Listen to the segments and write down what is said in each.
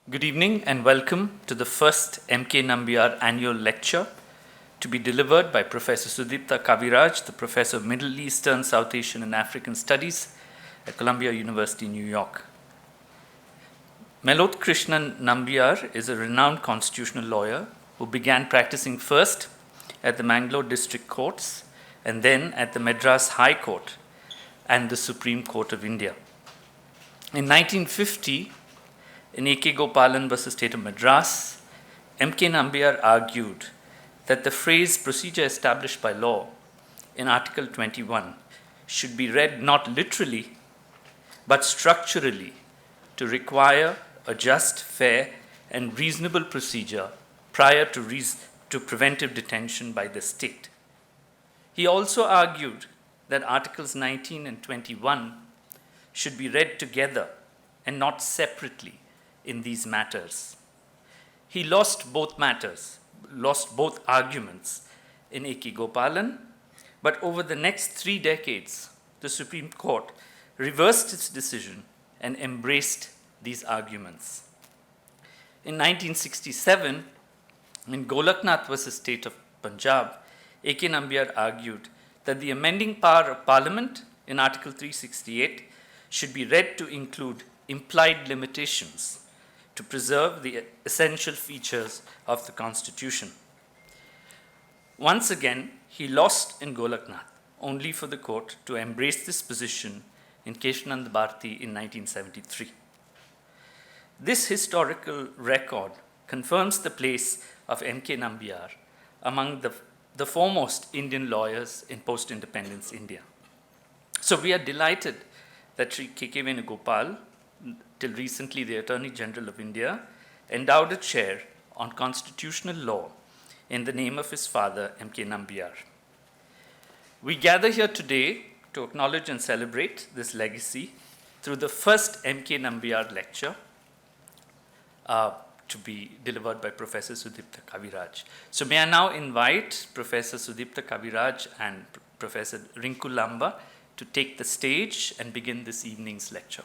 Good evening and welcome to the first MK Nambyar annual lecture to be delivered by Professor Sudipta Kaviraj, the Professor of Middle Eastern, South Asian and African Studies at Columbia University, New York. Melot Krishnan Nambyar is a renowned constitutional lawyer who began practicing first at the Bangalore District Courts and then at the Madras High Court and the Supreme Court of India. In 1950, in A.K. Gopalan versus State of Madras, M.K. Nambyar argued that the phrase procedure established by law in Article 21 should be read not literally but structurally to require a just, fair, and reasonable procedure prior to preventive detention by the state. He also argued that Articles 19 and 21 should be read together and not separately in these matters. He lost both arguments in A.K. Gopalan, but over the next 3 decades, the Supreme Court reversed its decision and embraced these arguments. In 1967, in Golaknath versus State of Punjab, A.K. Nambyar argued that the amending power of Parliament in Article 368 should be read to include implied limitations to preserve the essential features of the Constitution. Once again, he lost in Golaknath, only for the court to embrace this position in Keshanand Bharti in 1973. This historical record confirms the place of M.K. Nambyar among the foremost Indian lawyers in post-independence India. So we are delighted that Sri K.K. Venugopal, till recently the Attorney General of India, endowed a chair on constitutional law in the name of his father, M.K. Nambyar. We gather here today to acknowledge and celebrate this legacy through the first M.K. Nambyar lecture to be delivered by Professor Sudipta Kaviraj. So may I now invite Professor Sudipta Kaviraj and Professor Rinku Lamba to take the stage and begin this evening's lecture.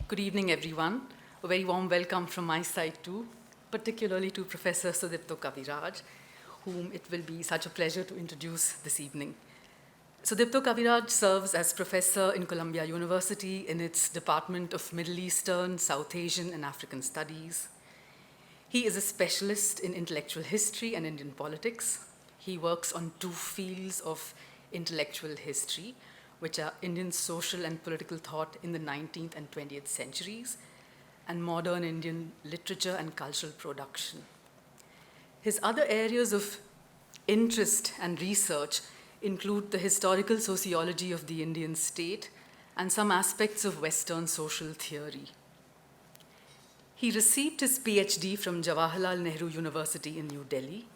Good evening, everyone. A very warm welcome from my side too, particularly to Professor Sudipta Kaviraj, whom it will be such a pleasure to introduce this evening. Sudipta Kaviraj serves as professor in Columbia University in its Department of Middle Eastern, South Asian, and African Studies. He is a specialist in intellectual history and Indian politics. He works on 2 fields of intellectual history, which are Indian social and political thought in the 19th and 20th centuries, and modern Indian literature and cultural production. His other areas of interest and research include the historical sociology of the Indian state and some aspects of Western social theory. He received his PhD from Jawaharlal Nehru University in New Delhi.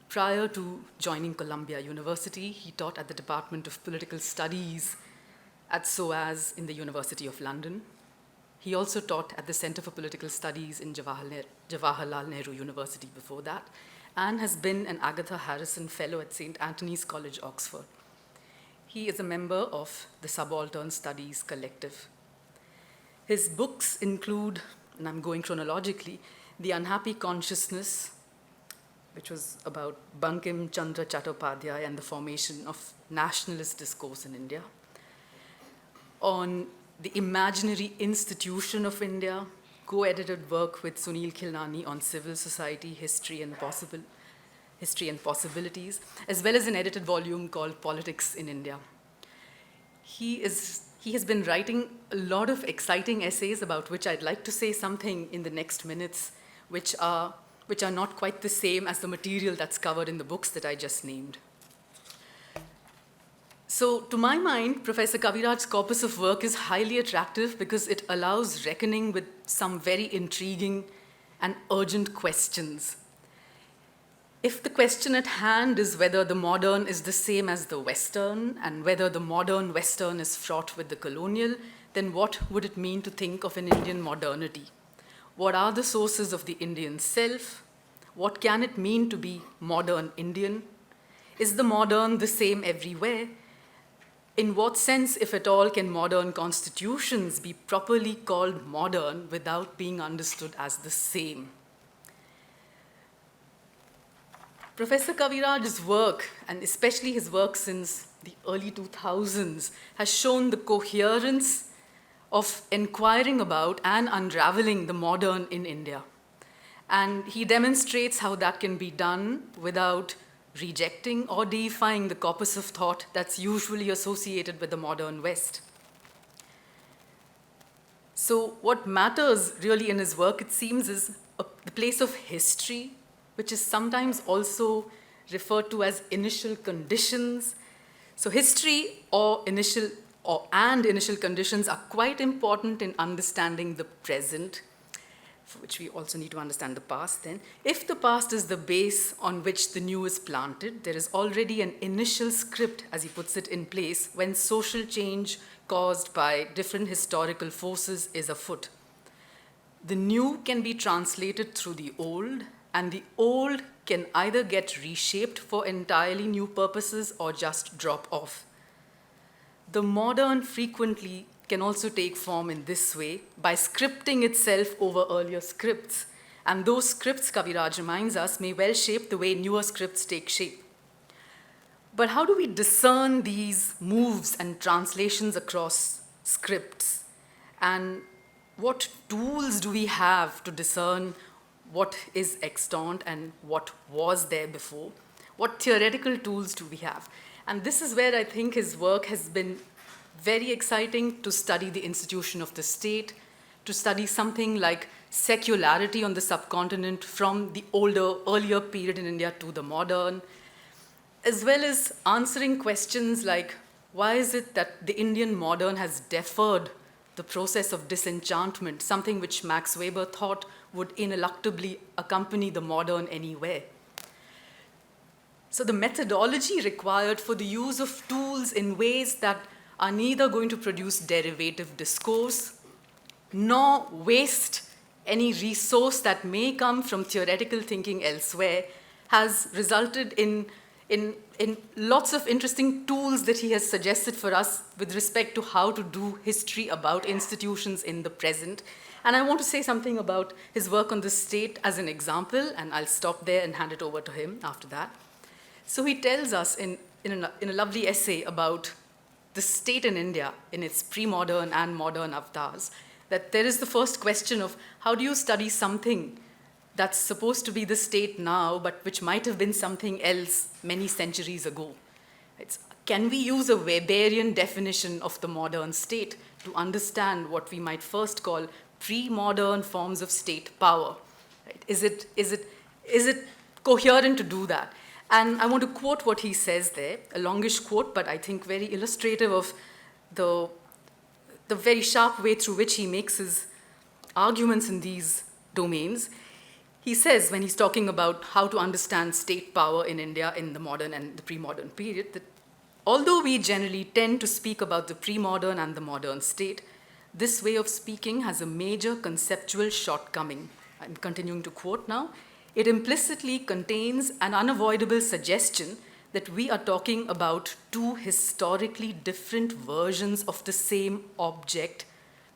Prior to joining Columbia University, he taught at the Department of Political Studies at SOAS in the University of London. He also taught at the Center for Political Studies in Jawaharlal Nehru University before that, and has been an Agatha Harrison Fellow at St. Antony's College, Oxford. He is a member of the Subaltern Studies Collective. His books include, and I'm going chronologically, The Unhappy Consciousness, which was about Bankim Chandra Chattopadhyay and the formation of nationalist discourse in India, on The Imaginary Institution of India, co-edited work with Sunil Khilnani on civil society, history and possibilities, as well as an edited volume called Politics in India. He has been writing a lot of exciting essays about which I'd like to say something in the next minutes, which are not quite the same as the material that's covered in the books that I just named. So to my mind, Professor Kaviraj's corpus of work is highly attractive because it allows reckoning with some very intriguing and urgent questions. If the question at hand is whether the modern is the same as the Western, and whether the modern Western is fraught with the colonial, then what would it mean to think of an Indian modernity? What are the sources of the Indian self? what can it mean to be modern Indian? Is the modern the same everywhere? In what sense, if at all, can modern constitutions be properly called modern without being understood as the same? Professor Kaviraj's work, and especially his work since the early 2000s, has shown the coherence of inquiring about and unraveling the modern in India. And he demonstrates how that can be done without rejecting or deifying the corpus of thought that's usually associated with the modern West. So what matters really in his work, it seems, is the place of history, which is sometimes also referred to as initial conditions. So history initial conditions are quite important in understanding the present, for which we also need to understand the past then. If the past is the base on which the new is planted, there is already an initial script, as he puts it, in place when social change caused by different historical forces is afoot. The new can be translated through the old, and the old can either get reshaped for entirely new purposes or just drop off. The modern frequently can also take form in this way by scripting itself over earlier scripts. And those scripts, Kaviraj reminds us, may well shape the way newer scripts take shape. But how do we discern these moves and translations across scripts? And what tools do we have to discern what is extant and what was there before? What theoretical tools do we have? And this is where I think his work has been very exciting, to study the institution of the state, to study something like secularity on the subcontinent from the earlier period in India to the modern, as well as answering questions like, why is it that the Indian modern has deferred the process of disenchantment, something which Max Weber thought would ineluctably accompany the modern anywhere? So the methodology required for the use of tools in ways that are neither going to produce derivative discourse nor waste any resource that may come from theoretical thinking elsewhere has resulted in lots of interesting tools that he has suggested for us with respect to how to do history about institutions in the present. And I want to say something about his work on the state as an example, and I'll stop there and hand it over to him after that. So he tells us in a lovely essay about the state in India in its pre-modern and modern avatars, that there is the first question of how do you study something that's supposed to be the state now, but which might have been something else many centuries ago. Can we use a Weberian definition of the modern state to understand what we might first call pre-modern forms of state power? Right? Is it coherent to do that? And I want to quote what he says there, a longish quote, but I think very illustrative of the very sharp way through which he makes his arguments in these domains. He says, when he's talking about how to understand state power in India in the modern and the pre-modern period, that although we generally tend to speak about the pre-modern and the modern state, this way of speaking has a major conceptual shortcoming. I'm continuing to quote now. It implicitly contains an unavoidable suggestion that we are talking about two historically different versions of the same object,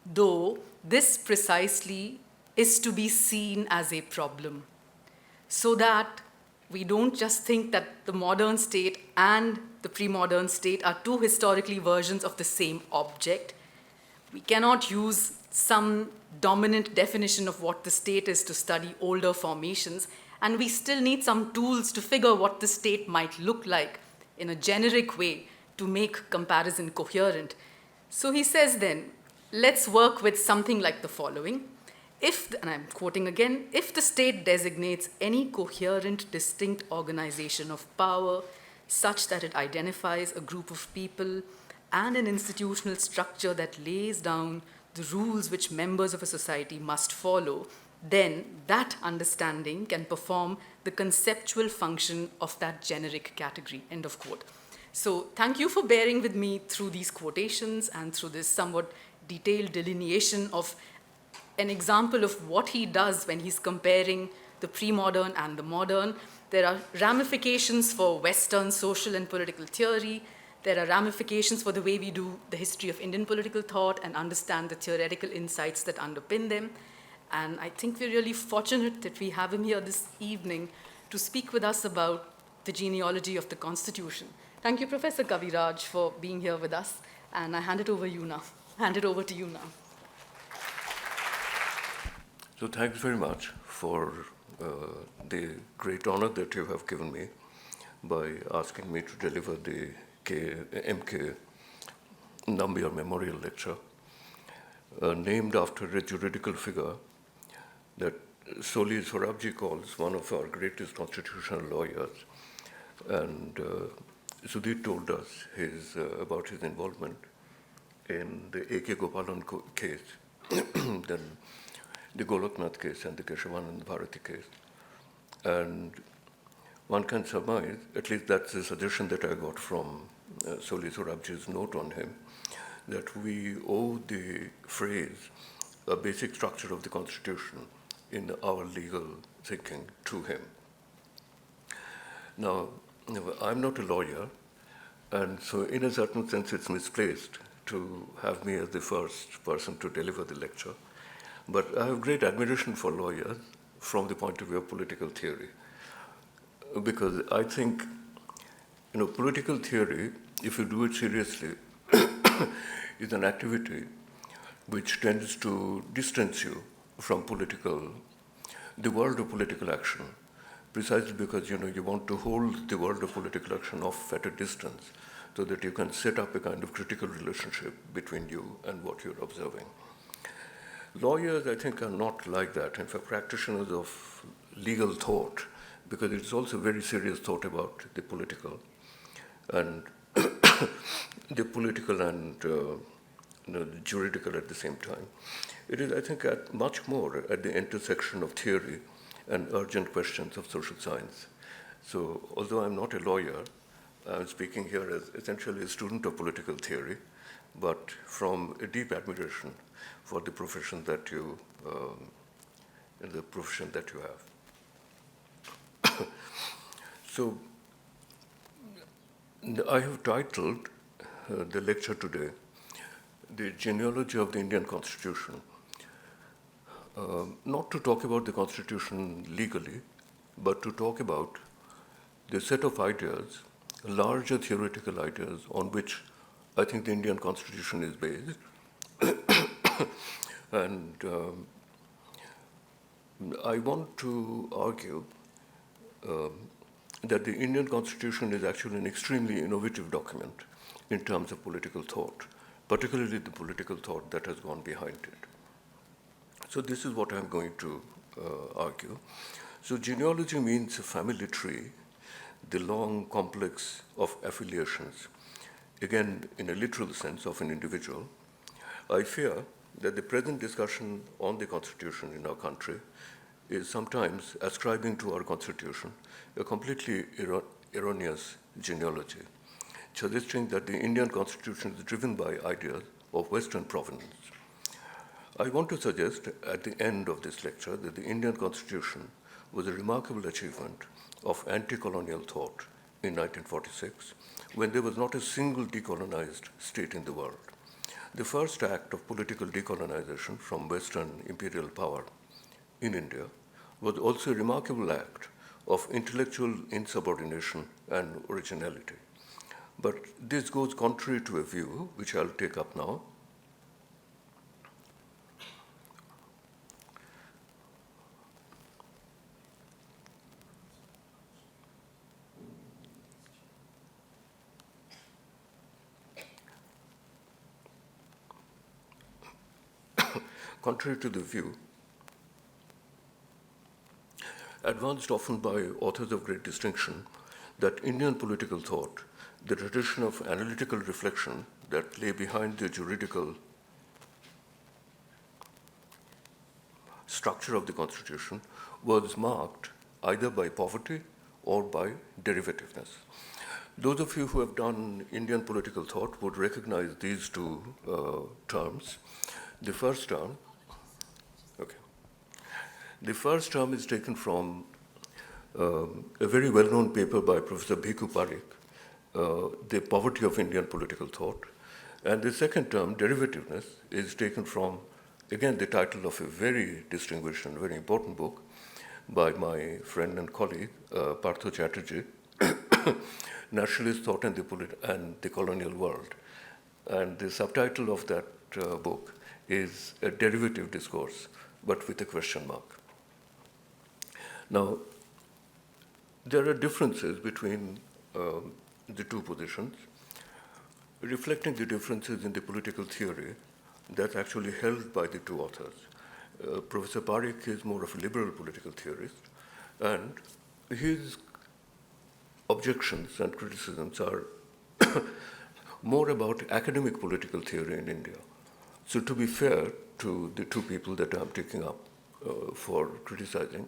though this precisely is to be seen as a problem, so that we don't just think that the modern state and the pre-modern state are two historically versions of the same object. We cannot use some dominant definition of what the state is to study older formations, and we still need some tools to figure what the state might look like in a generic way to make comparison coherent. So he says then, let's work with something like the following. And I'm quoting again, if the state designates any coherent, distinct organization of power such that it identifies a group of people and an institutional structure that lays down the rules which members of a society must follow, then that understanding can perform the conceptual function of that generic category, end of quote. So thank you for bearing with me through these quotations and through this somewhat detailed delineation of an example of what he does when he's comparing the pre-modern and the modern. There are ramifications for Western social and political theory. There are ramifications for the way we do the history of Indian political thought and understand the theoretical insights that underpin them. And I think we're really fortunate that we have him here this evening to speak with us about the genealogy of the Constitution. Thank you, Professor Kaviraj, for being here with us. And I hand it over to you now. So thanks very much for the great honor that you have given me by asking me to deliver the MK Nambyar Memorial Lecture, named after a juridical figure that Soli Sorabji calls one of our greatest constitutional lawyers. And Sudipta told us about his involvement in the A.K. Gopalan case, then the Goloknath case and the Keshavanand Bharati case. And one can surmise, at least that's the suggestion that I got from Soli Sorabji's note on him, that we owe the phrase, a basic structure of the Constitution in our legal thinking to him. Now, I'm not a lawyer, and so in a certain sense it's misplaced to have me as the first person to deliver the lecture. But I have great admiration for lawyers from the point of view of political theory, because I think, political theory, if you do it seriously, is an activity which tends to distance you from the world of political action, precisely because, you want to hold the world of political action off at a distance so that you can set up a kind of critical relationship between you and what you're observing. Lawyers, I think, are not like that. In fact, practitioners of legal thought, because it's also very serious thought about the political and the juridical at the same time. It is, I think, much more at the intersection of theory and urgent questions of social science. So, although I'm not a lawyer, I'm speaking here as essentially a student of political theory, but from a deep admiration for the profession that you have. So, I have titled the lecture today, "The Genealogy of the Indian Constitution," not to talk about the Constitution legally, but to talk about the set of ideas, larger theoretical ideas on which I think the Indian Constitution is based. And I want to argue that the Indian Constitution is actually an extremely innovative document in terms of political thought, particularly the political thought that has gone behind it. So this is what I'm going to argue. So genealogy means a family tree, the long complex of affiliations, again in a literal sense of an individual. I fear that the present discussion on the Constitution in our country is sometimes ascribing to our Constitution a completely erroneous genealogy, suggesting that the Indian Constitution is driven by ideas of Western provenance. I want to suggest at the end of this lecture that the Indian Constitution was a remarkable achievement of anti-colonial thought in 1946, when there was not a single decolonized state in the world. The first act of political decolonization from Western imperial power in India was also a remarkable act of intellectual insubordination and originality. But this goes contrary to a view, which I'll take up now, advanced often by authors of great distinction, that Indian political thought, the tradition of analytical reflection that lay behind the juridical structure of the Constitution, was marked either by poverty or by derivativeness. Those of you who have done Indian political thought would recognize these two terms. The first term, The first term is taken from a very well-known paper by Professor Bhiku Parikh, The Poverty of Indian Political Thought. And the second term, derivativeness, is taken from, again, the title of a very distinguished and very important book by my friend and colleague, Partho Chatterjee, Nationalist Thought and the Colonial World. And the subtitle of that book is A Derivative Discourse, but with a question mark. Now, there are differences between the two positions, reflecting the differences in the political theory that's actually held by the two authors. Professor Parikh is more of a liberal political theorist, and his objections and criticisms are more about academic political theory in India. So to be fair to the two people that I'm taking up for criticizing,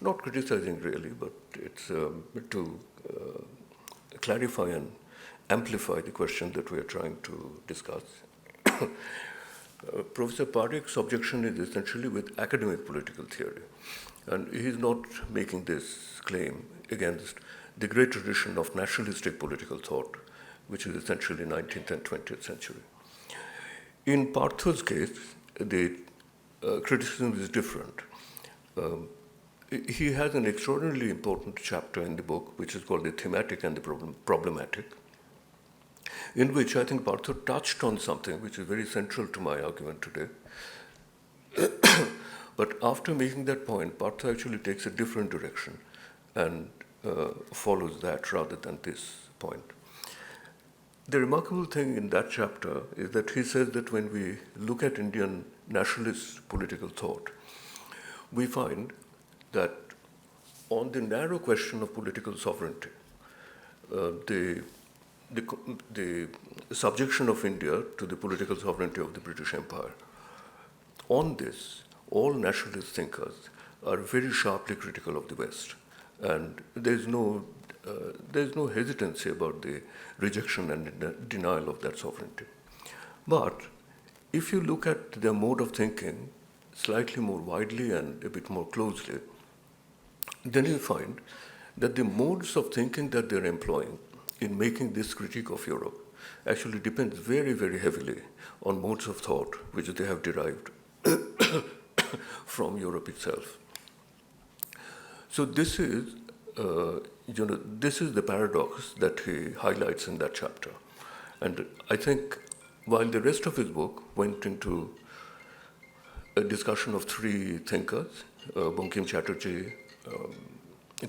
not criticizing really, but it's to clarify and amplify the question that we are trying to discuss. Professor Parikh's objection is essentially with academic political theory, and he's not making this claim against the great tradition of nationalistic political thought, which is essentially 19th and 20th century. In Partho's case, the criticism is different. He has an extraordinarily important chapter in the book, which is called The Thematic and the Problematic, in which I think Partho touched on something which is very central to my argument today. But after making that point, Partho actually takes a different direction and follows that rather than this point. The remarkable thing in that chapter is that he says that when we look at Indian nationalist political thought, we find that on the narrow question of political sovereignty, the subjection of India to the political sovereignty of the British Empire, on this, all nationalist thinkers are very sharply critical of the West. And there's no hesitancy about the rejection and denial of that sovereignty. But if you look at their mode of thinking slightly more widely and a bit more closely, then you find that the modes of thinking that they're employing in making this critique of Europe actually depends very, very heavily on modes of thought which they have derived from Europe itself. So this is, this is the paradox that he highlights in that chapter. And I think while the rest of his book went into a discussion of three thinkers, Bankim Chatterjee,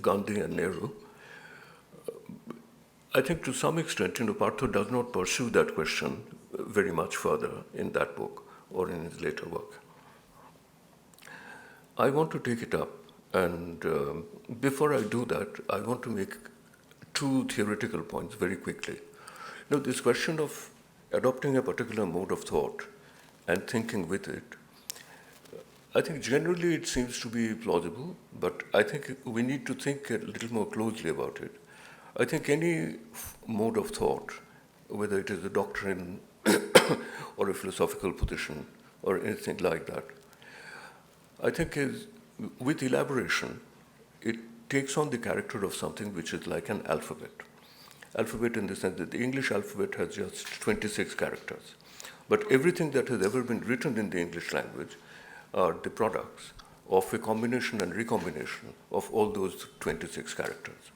Gandhi and Nehru, I think to some extent, Partho does not pursue that question very much further in that book or in his later work. I want to take it up, and before I do that, I want to make two theoretical points very quickly. Now, this question of adopting a particular mode of thought and thinking with it, I think generally it seems to be plausible, but I think we need to think a little more closely about it. I think any mode of thought, whether it is a doctrine or a philosophical position or anything like that, I think is, with elaboration, it takes on the character of something which is like an alphabet. Alphabet in the sense that the English alphabet has just 26 characters. But everything that has ever been written in the English language are the products of a combination and recombination of all those 26 characters.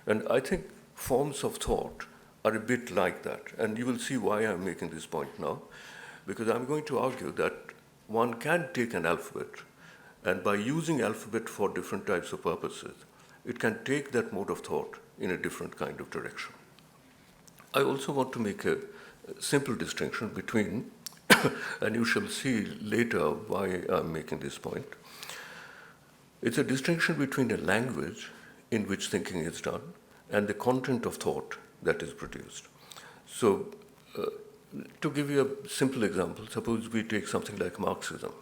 And I think forms of thought are a bit like that. And you will see why I'm making this point now, because I'm going to argue that one can take an alphabet, and by using alphabet for different types of purposes, it can take that mode of thought in a different kind of direction. I also want to make a simple distinction between, and you shall see later why I'm making this point. It's a distinction between a language in which thinking is done and the content of thought that is produced. So, to give you a simple example, suppose we take something like Marxism.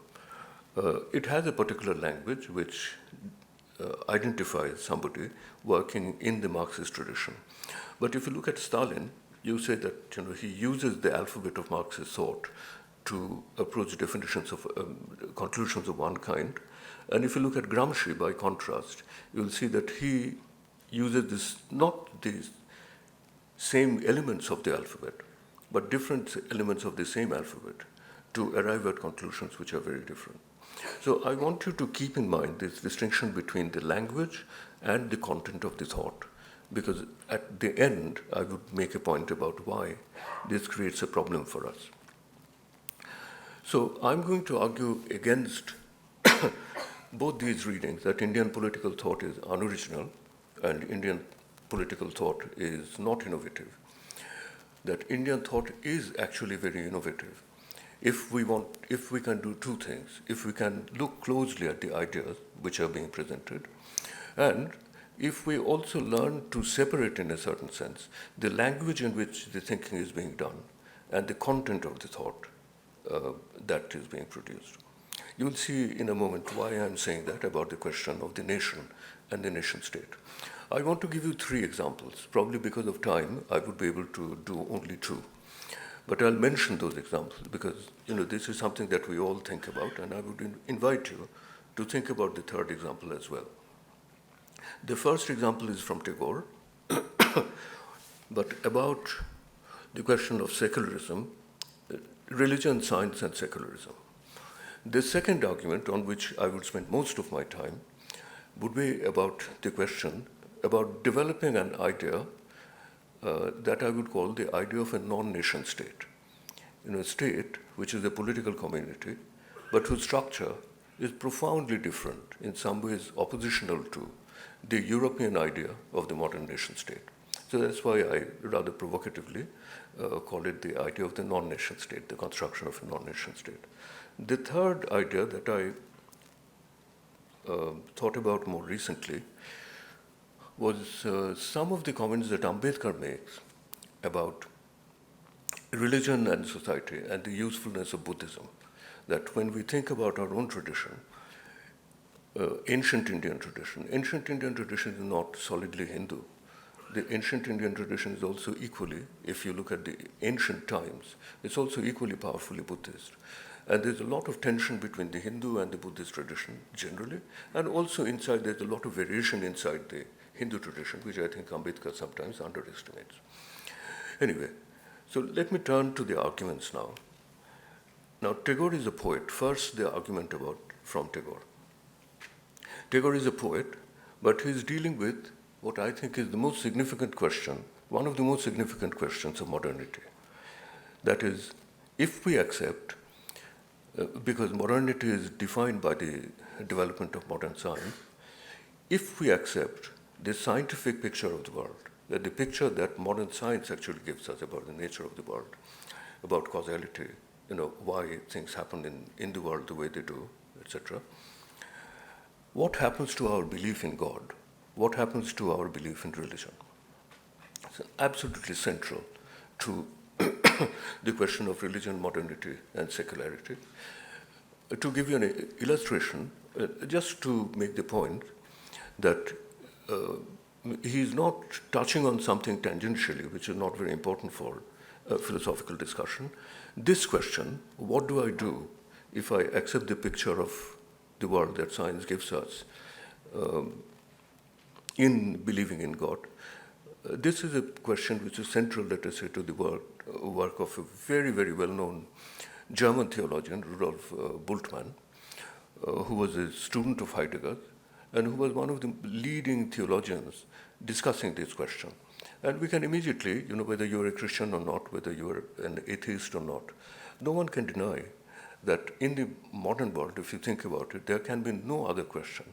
It has a particular language which identifies somebody working in the Marxist tradition. But if you look at Stalin, you say that he uses the alphabet of Marxist thought to approach definitions of conclusions of one kind, And if you look at Gramsci, by contrast, you'll see that he uses not these same elements of the alphabet, but different elements of the same alphabet to arrive at conclusions which are very different. So I want you to keep in mind this distinction between the language and the content of the thought, because at the end, I would make a point about why this creates a problem for us. So I'm going to argue against both these readings, that Indian political thought is unoriginal and Indian political thought is not innovative. That Indian thought is actually very innovative. If we can do two things, if we can look closely at the ideas which are being presented, and if we also learn to separate, in a certain sense, the language in which the thinking is being done and the content of the thought that is being produced. You will see in a moment why I'm saying that about the question of the nation and the nation state. I want to give you 3 examples. Probably because of time, I would be able to do only 2. But I'll mention those examples because this is something that we all think about, and I would invite you to think about the 3rd example as well. The first example is from Tagore, but about the question of secularism, religion, science, and secularism. The second argument, on which I would spend most of my time, would be about the question about developing an idea that I would call the idea of a non-nation state. A state which is a political community, but whose structure is profoundly different, in some ways oppositional to the European idea of the modern nation state. So that's why I rather provocatively call it the idea of the non-nation state, the construction of a non-nation state. The third idea that I thought about more recently was some of the comments that Ambedkar makes about religion and society and the usefulness of Buddhism. That when we think about our own tradition, ancient Indian tradition is not solidly Hindu. The ancient Indian tradition is also equally, if you look at the ancient times, it's also equally powerfully Buddhist. And there's a lot of tension between the Hindu and the Buddhist tradition generally, and also inside there's a lot of variation inside the Hindu tradition, which I think Ambedkar sometimes underestimates. Anyway, so let me turn to the arguments now. Now, Tagore is a poet. First, the argument from Tagore. Tagore is a poet, but he's dealing with what I think is the most significant question, one of the most significant questions of modernity. That is, if we accept, because modernity is defined by the development of modern science, if we accept the scientific picture of the world, that the picture that modern science actually gives us about the nature of the world, about causality, why things happen in the world the way they do, etc. What happens to our belief in God? What happens to our belief in religion? It's absolutely central to the question of religion, modernity, and secularity. To give you an illustration, just to make the point that he's not touching on something tangentially, which is not very important for philosophical discussion. This question, what do I do if I accept the picture of the world that science gives us in believing in God? This is a question which is central, let us say, to the work of a very, very well-known German theologian, Rudolf Bultmann, who was a student of Heidegger, and who was one of the leading theologians discussing this question. And we can immediately, whether you're a Christian or not, whether you're an atheist or not, no one can deny that in the modern world, if you think about it, there can be no other question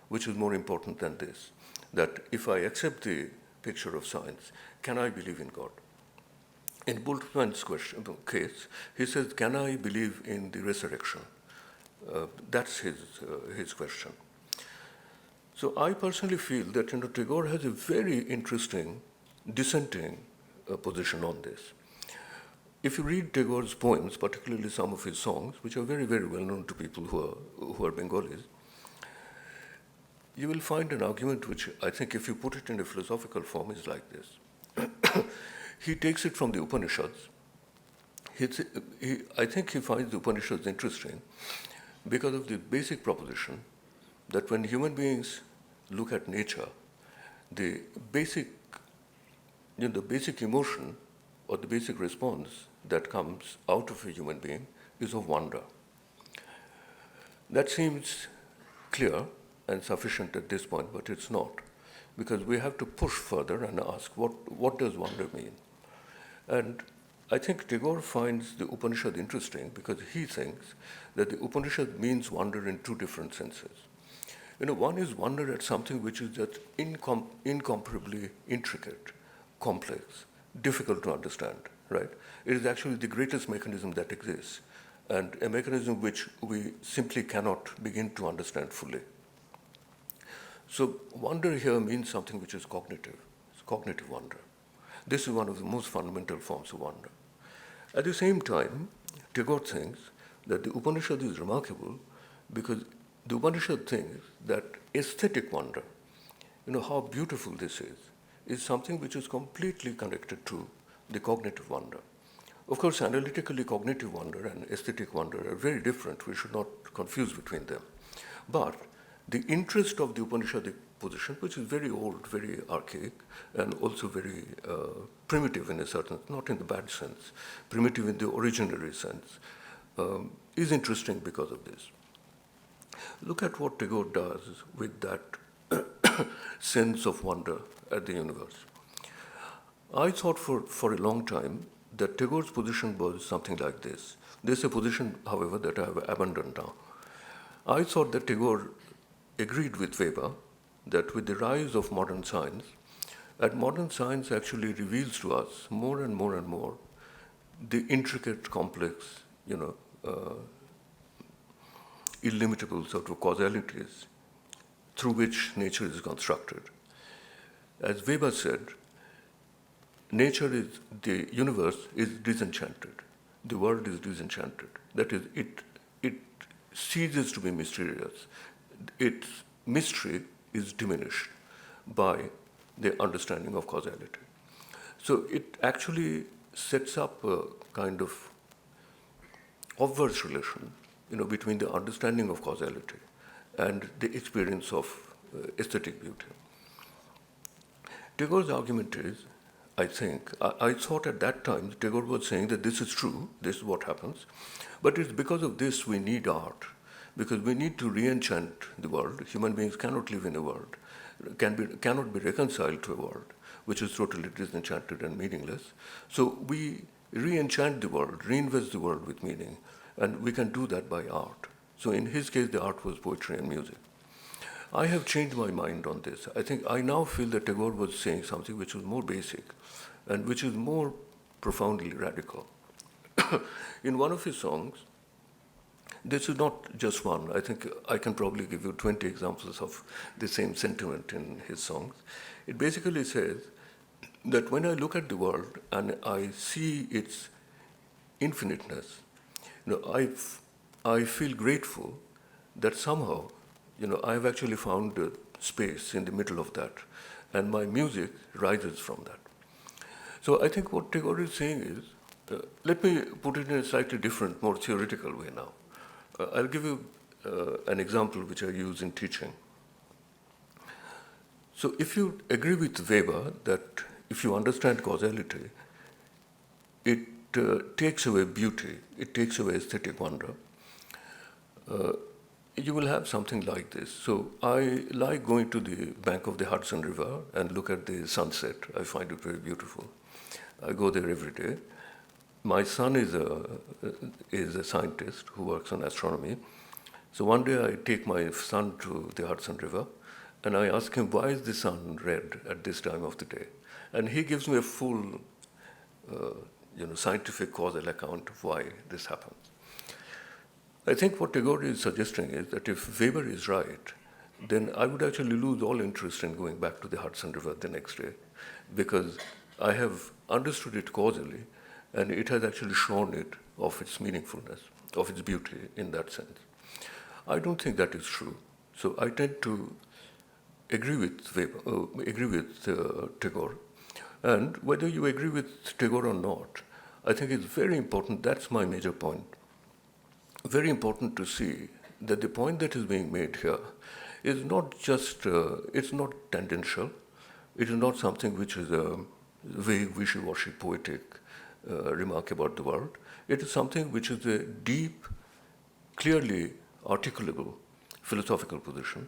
which is more important than this, that if I accept the picture of science, can I believe in God? In Bultmann's case, he says, can I believe in the resurrection? That's his question. So I personally feel that Tagore has a very interesting dissenting position on this. If you read Tagore's poems, particularly some of his songs, which are very, very well known to people who are Bengalis, you will find an argument which I think, if you put it in a philosophical form, is like this. He takes it from the Upanishads. I think he finds the Upanishads interesting because of the basic proposition that when human beings look at nature, the basic, the basic emotion or the basic response that comes out of a human being is of wonder. That seems clear and sufficient at this point, but it's not, because we have to push further and ask, what does wonder mean? And I think Tagore finds the Upanishad interesting because he thinks that the Upanishad means wonder in two different senses. One is wonder at something which is just incomparably intricate, complex, difficult to understand, right? It is actually the greatest mechanism that exists, and a mechanism which we simply cannot begin to understand fully. So wonder here means something which is cognitive. It's cognitive wonder. This is one of the most fundamental forms of wonder. At the same time, Tagore thinks that the Upanishad is remarkable because the Upanishad thinks that aesthetic wonder, how beautiful this is something which is completely connected to the cognitive wonder. Of course, analytically cognitive wonder and aesthetic wonder are very different. We should not confuse between them. But the interest of the Upanishadic position, which is very old, very archaic, and also very primitive in a certain, not in the bad sense, primitive in the originary sense, is interesting because of this. Look at what Tagore does with that sense of wonder at the universe. I thought for a long time that Tagore's position was something like this. This is a position, however, that I have abandoned now. I thought that Tagore agreed with Weber that with the rise of modern science, and modern science actually reveals to us more and more and more the intricate, complex, illimitable sort of causalities through which nature is constructed. As Weber said, the universe is disenchanted. The world is disenchanted. That is, it ceases to be mysterious. Its mystery is diminished by the understanding of causality. So it actually sets up a kind of obverse relation, between the understanding of causality and the experience of aesthetic beauty. Tagore's argument is, I think, I thought at that time Tagore was saying that this is true, this is what happens, but it's because of this we need art, because we need to re-enchant the world. Human beings cannot live in a world, cannot be reconciled to a world which is totally disenchanted and meaningless. So we re-enchant the world, reinvest the world with meaning, and we can do that by art. So in his case, the art was poetry and music. I have changed my mind on this. I think I now feel that Tagore was saying something which was more basic and which is more profoundly radical. In one of his songs, this is not just one. I think I can probably give you 20 examples of the same sentiment in his songs. It basically says that when I look at the world and I see its infiniteness, I feel grateful that somehow, I've actually found a space in the middle of that, and my music rises from that. So I think what Tagore is saying is, let me put it in a slightly different, more theoretical way now. I'll give you an example which I use in teaching. So if you agree with Weber that if you understand causality, it takes away beauty, it takes away aesthetic wonder, you will have something like this. So I like going to the bank of the Hudson River and look at the sunset. I find it very beautiful. I go there every day. My son is a scientist who works on astronomy. So one day I take my son to the Hudson River and I ask him, why is the sun red at this time of the day? And he gives me a full scientific causal account of why this happens. I think what Tagore is suggesting is that if Weber is right, then I would actually lose all interest in going back to the Hudson River the next day, because I have understood it causally, and it has actually shown it of its meaningfulness, of its beauty in that sense. I don't think that is true. So I tend to agree with Tagore. And whether you agree with Tagore or not, I think it's very important, that's my major point, very important to see that the point that is being made here is not just, it's not tangential. It is not something which is a vague, wishy-washy, poetic remark about the world. It is something which is a deep, clearly articulable philosophical position.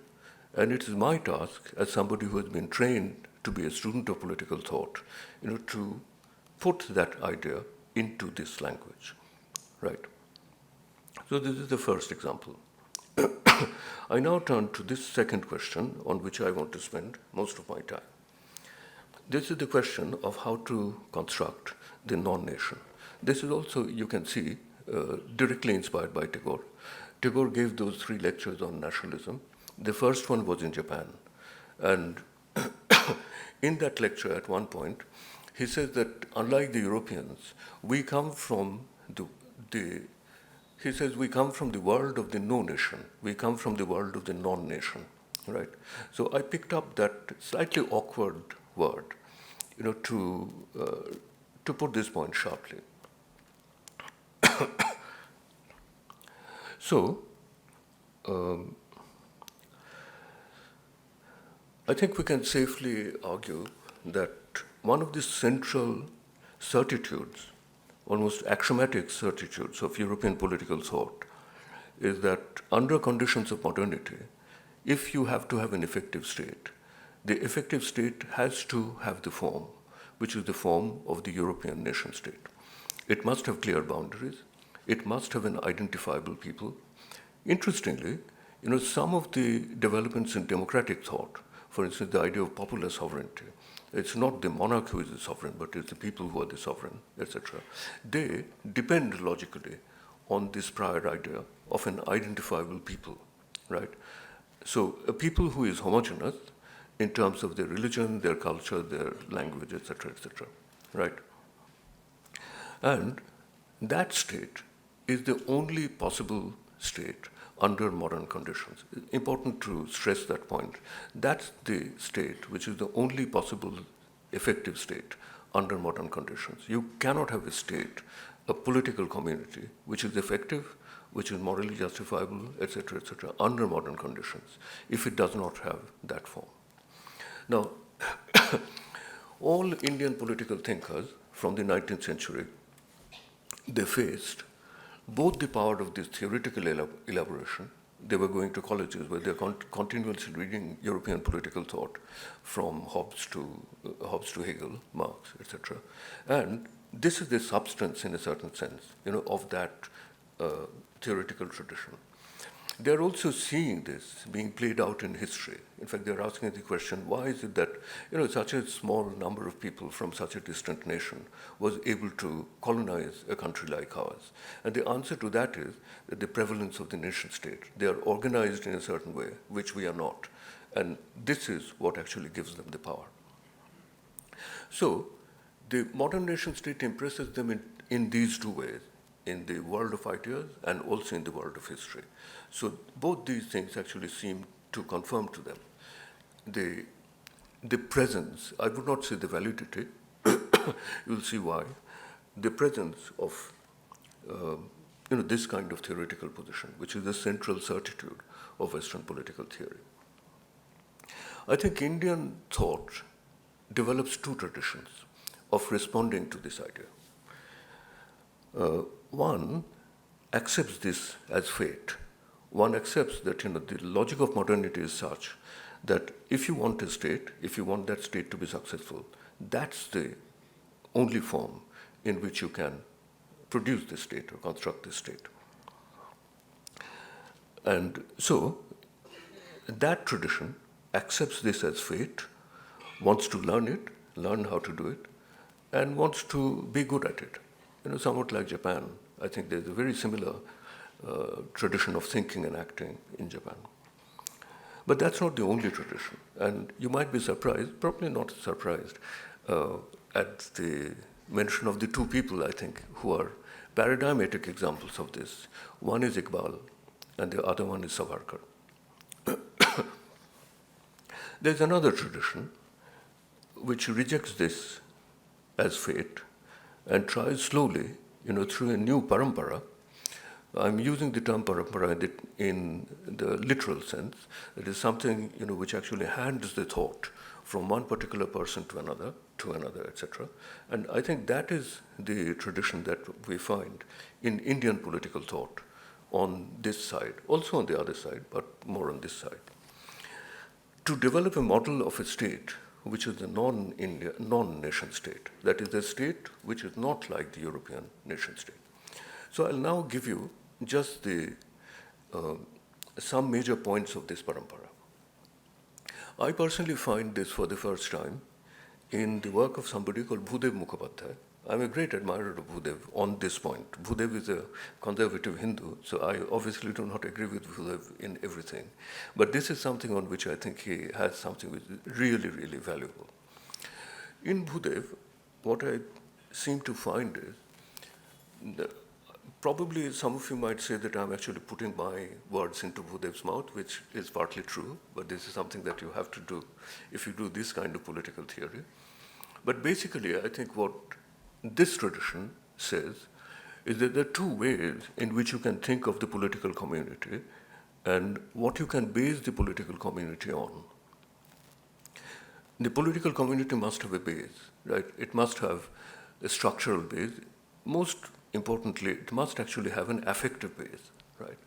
And it is my task, as somebody who has been trained to be a student of political thought, to put that idea into this language, right? So this is the first example. I now turn to this second question on which I want to spend most of my time. This is the question of how to construct the non-nation. This is also, you can see, directly inspired by Tagore. Tagore gave those 3 lectures on nationalism. The first one was in Japan. And in that lecture, at one point, he says that unlike the Europeans, we come from he says we come from the world of the no-nation. We come from the world of the non-nation, right? So I picked up that slightly awkward word, to put this point sharply. So, I think we can safely argue that one of the central certitudes, almost axiomatic certitudes of European political thought, is that under conditions of modernity, if you have to have an effective state, the effective state has to have the form, which is the form of the European nation state. It must have clear boundaries. It must have an identifiable people. Interestingly, some of the developments in democratic thought, for instance, the idea of popular sovereignty, it's not the monarch who is the sovereign, but it's the people who are the sovereign, etc. They depend logically on this prior idea of an identifiable people, right? So a people who is homogeneous in terms of their religion, their culture, their language, etc., right? And that state is the only possible state under modern conditions. Important to stress that point. That's the state which is the only possible effective state under modern conditions. You cannot have a state, a political community, which is effective, which is morally justifiable, etc., under modern conditions, if it does not have that form. Now, all Indian political thinkers from the 19th century, they faced both the power of this theoretical elaboration. They were going to colleges where they're continuously reading European political thought, from Hobbes to Hegel, Marx, etc. And this is the substance, in a certain sense, of that theoretical tradition. They're also seeing this being played out in history. In fact, they're asking the question, why is it that such a small number of people from such a distant nation was able to colonize a country like ours? And the answer to that is that the prevalence of the nation state. They are organized in a certain way, which we are not. And this is what actually gives them the power. So the modern nation state impresses them in these 2 ways, in the world of ideas and also in the world of history. So both these things actually seem to confirm to them the presence, I would not say the validity, you'll see why, the presence of this kind of theoretical position, which is the central certitude of Western political theory. I think Indian thought develops 2 traditions of responding to this idea. One accepts this as fate. One accepts that the logic of modernity is such that if you want a state, if you want that state to be successful, that's the only form in which you can produce the state or construct the state. And so that tradition accepts this as fate, wants to learn it, learn how to do it, and wants to be good at it. Somewhat like Japan, I think there's a very similar tradition of thinking and acting in Japan. But that's not the only tradition. And you might be surprised, probably not surprised, at the mention of the 2 people, I think, who are paradigmatic examples of this. One is Iqbal, and the other one is Savarkar. There's another tradition which rejects this as fate and tries slowly, through a new parampara, I'm using the term parampara in the literal sense. It is something which actually hands the thought from one particular person to another, etc. And I think that is the tradition that we find in Indian political thought on this side, also on the other side, but more on this side. To develop a model of a state which is a non-nation state, that is a state which is not like the European nation state. So I'll now give you just some major points of this parampara. I personally find this for the first time in the work of somebody called Bhudev Mukhopadhyay. I'm a great admirer of Bhudev on this point. Bhudev is a conservative Hindu, so I obviously do not agree with Bhudev in everything. But this is something on which I think he has something which is really, really valuable. In Bhudev, what I seem to find is, probably some of you might say that I'm actually putting my words into Bhudev's mouth, which is partly true, but this is something that you have to do if you do this kind of political theory. But basically, I think what this tradition says is that there are two ways in which you can think of the political community and what you can base the political community on. The political community must have a base, right? It must have a structural base. Most importantly, it must actually have an affective base, right?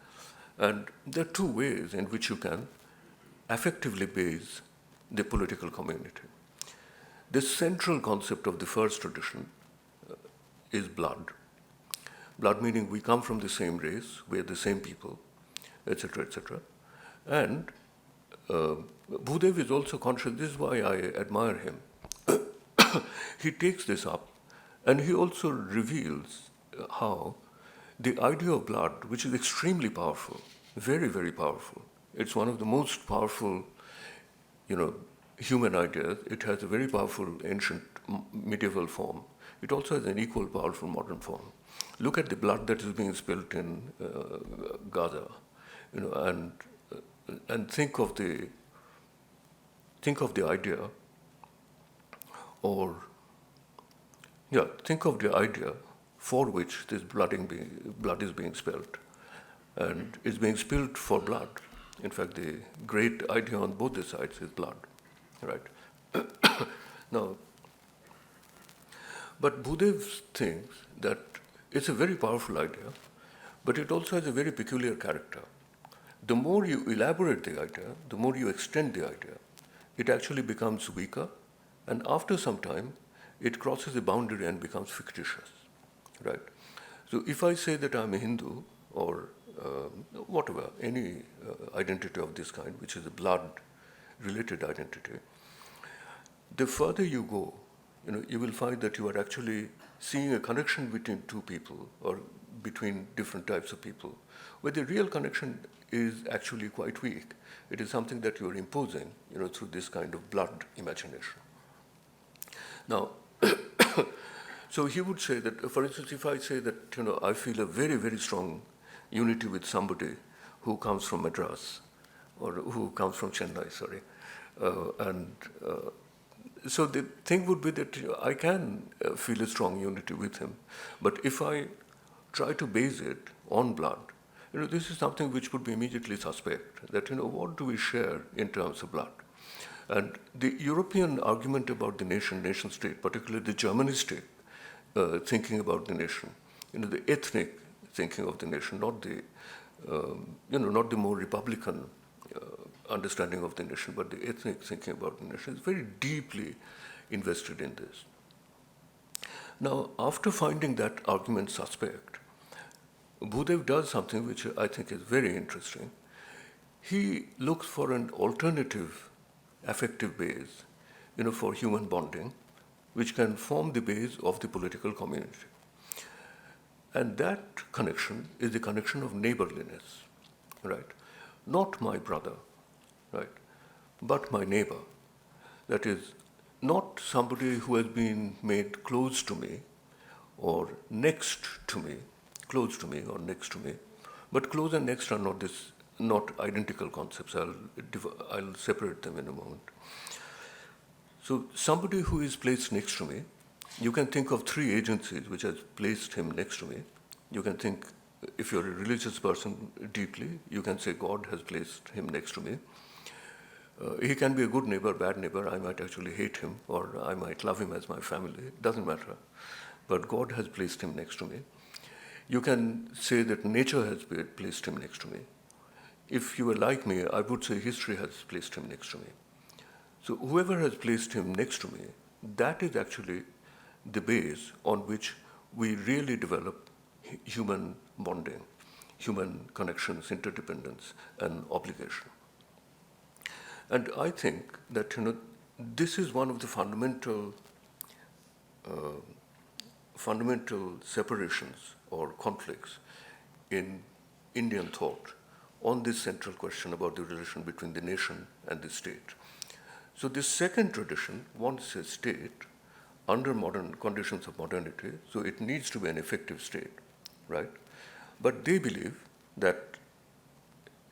And there are two ways in which you can affectively base the political community. The central concept of the first tradition is blood. Blood meaning we come from the same race, we are the same people, etc., etc. And Bhudev is also conscious, this is why I admire him. He takes this up and he also reveals how the idea of blood, which is extremely powerful, very, very powerful, it's one of the most powerful, human ideas. It has a very powerful ancient medieval form. It also has an equal powerful modern form. Look at the blood that is being spilt in Gaza, and think of the idea, think of the idea for which this blood is being spilt, and it's being spilt for blood. In fact, the great idea on both the sides is blood, right? Now, but Bhudev thinks that it's a very powerful idea, but it also has a very peculiar character. The more you elaborate the idea, the more you extend the idea, it actually becomes weaker, and after some time, it crosses a boundary and becomes fictitious, right? So if I say that I'm a Hindu, or whatever, any identity of this kind, which is a blood-related identity, the further you go, you will find that you are actually seeing a connection between two people or between different types of people, where the real connection is actually quite weak. It is something that you are imposing, through this kind of blood imagination. Now, so he would say that, for instance, if I say that, I feel a very, very strong unity with somebody who comes from Madras or who comes from Chennai, so the thing would be that I can feel a strong unity with him. But if I try to base it on blood, this is something which would be immediately suspect, that, what do we share in terms of blood? And the European argument about the nation state, particularly the Germanistic thinking about the nation, the ethnic thinking of the nation, not the, not the more Republican understanding of the nation, but the ethnic thinking about the nation is very deeply invested in this. Now, after finding that argument suspect, Bhudev does something which I think is very interesting. He looks for an alternative affective base, for human bonding, which can form the base of the political community. And that connection is the connection of neighborliness, right? Not my brother, right, but my neighbor. That is, not somebody who has been made close to me or next to me, close to me or next to me, but close and next are not identical concepts. I'll separate them in a moment. So somebody who is placed next to me, you can think of three agencies which has placed him next to me. You can think if you're a religious person deeply, you can say God has placed him next to me. He can be a good neighbor, bad neighbor. I might actually hate him, or I might love him as my family. It doesn't matter. But God has placed him next to me. You can say that nature has placed him next to me. If you were like me, I would say history has placed him next to me. So whoever has placed him next to me, that is actually the base on which we really develop human bonding, human connections, interdependence, and obligation. And I think that this is one of the fundamental separations or conflicts in Indian thought on this central question about the relation between the nation and the state. So this second tradition wants a state under modern conditions of modernity, so it needs to be an effective state, right? But they believe that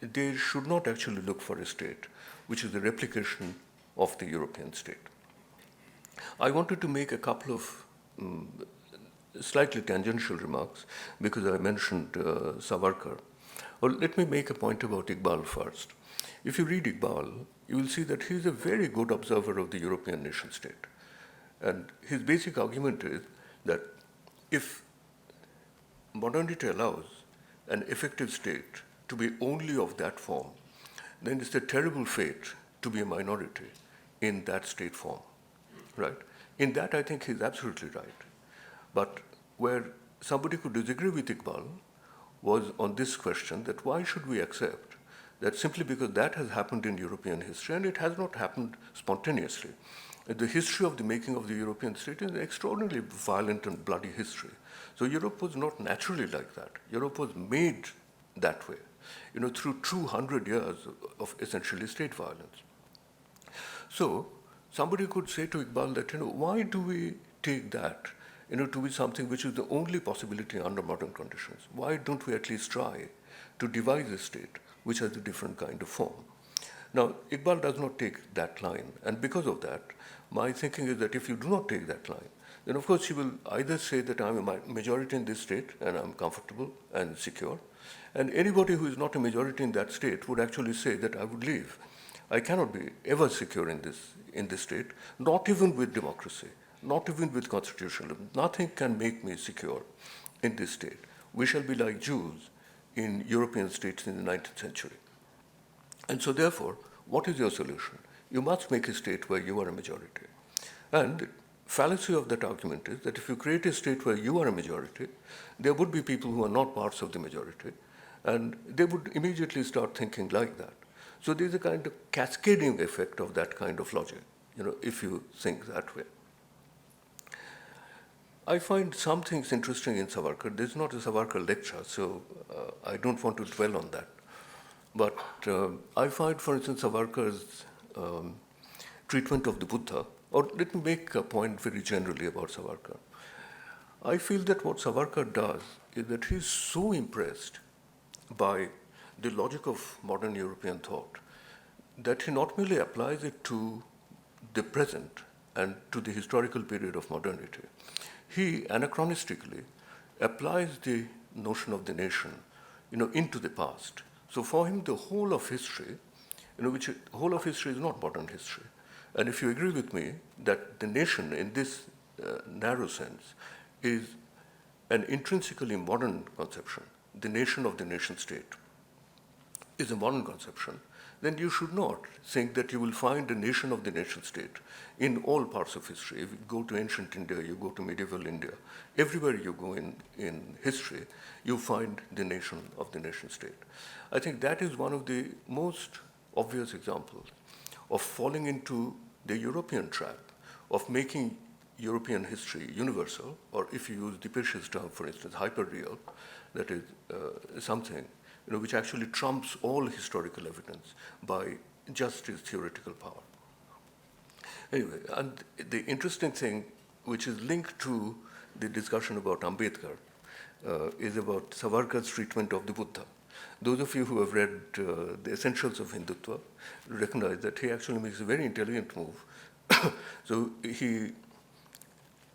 they should not actually look for a state which is the replication of the European state. I wanted to make a couple of slightly tangential remarks because I mentioned Savarkar. Well, let me make a point about Iqbal first. If you read Iqbal, you will see that he is a very good observer of the European nation state. And his basic argument is that if modernity allows an effective state to be only of that form, then it's a terrible fate to be a minority in that state form, right? In that, I think he's absolutely right. But where somebody could disagree with Iqbal was on this question that why should we accept that simply because that has happened in European history, and it has not happened spontaneously. The history of the making of the European state is an extraordinarily violent and bloody history. So Europe was not naturally like that. Europe was made that way, through 200 years of essentially state violence. So somebody could say to Iqbal that, why do we take that, to be something which is the only possibility under modern conditions? Why don't we at least try to devise a state which has a different kind of form? Now, Iqbal does not take that line, and because of that, my thinking is that if you do not take that line, then of course you will either say that I'm a majority in this state and I'm comfortable and secure, and anybody who is not a majority in that state would actually say that I would leave. I cannot be ever secure in this state, not even with democracy, not even with constitutionalism. Nothing can make me secure in this state. We shall be like Jews in European states in the 19th century. And so therefore, what is your solution? You must make a state where you are a majority. And the fallacy of that argument is that if you create a state where you are a majority, there would be people who are not parts of the majority, and they would immediately start thinking like that. So there's a kind of cascading effect of that kind of logic, if you think that way. I find some things interesting in Savarkar. This is not a Savarkar lecture, so I don't want to dwell on that. But I find, for instance, Savarkar's treatment of the Buddha, or let me make a point very generally about Savarkar. I feel that what Savarkar does is that he's so impressed by the logic of modern European thought that he not merely applies it to the present and to the historical period of modernity, he anachronistically applies the notion of the nation, into the past. So for him, the whole of history, whole of history is not modern history. And if you agree with me that the nation in this narrow sense is an intrinsically modern conception, the nation of the nation state is a modern conception, then you should not think that you will find a nation of the nation state in all parts of history. If you go to ancient India, you go to medieval India, everywhere you go in history, you find the nation of the nation state. I think that is one of the most obvious examples of falling into the European trap of making European history universal, or if you use Dipesh's term, for instance, hyper-real, that is something which actually trumps all historical evidence by just its theoretical power. Anyway, and the interesting thing, which is linked to the discussion about Ambedkar, is about Savarkar's treatment of the Buddha. Those of you who have read The Essentials of Hindutva recognize that he actually makes a very intelligent move. So he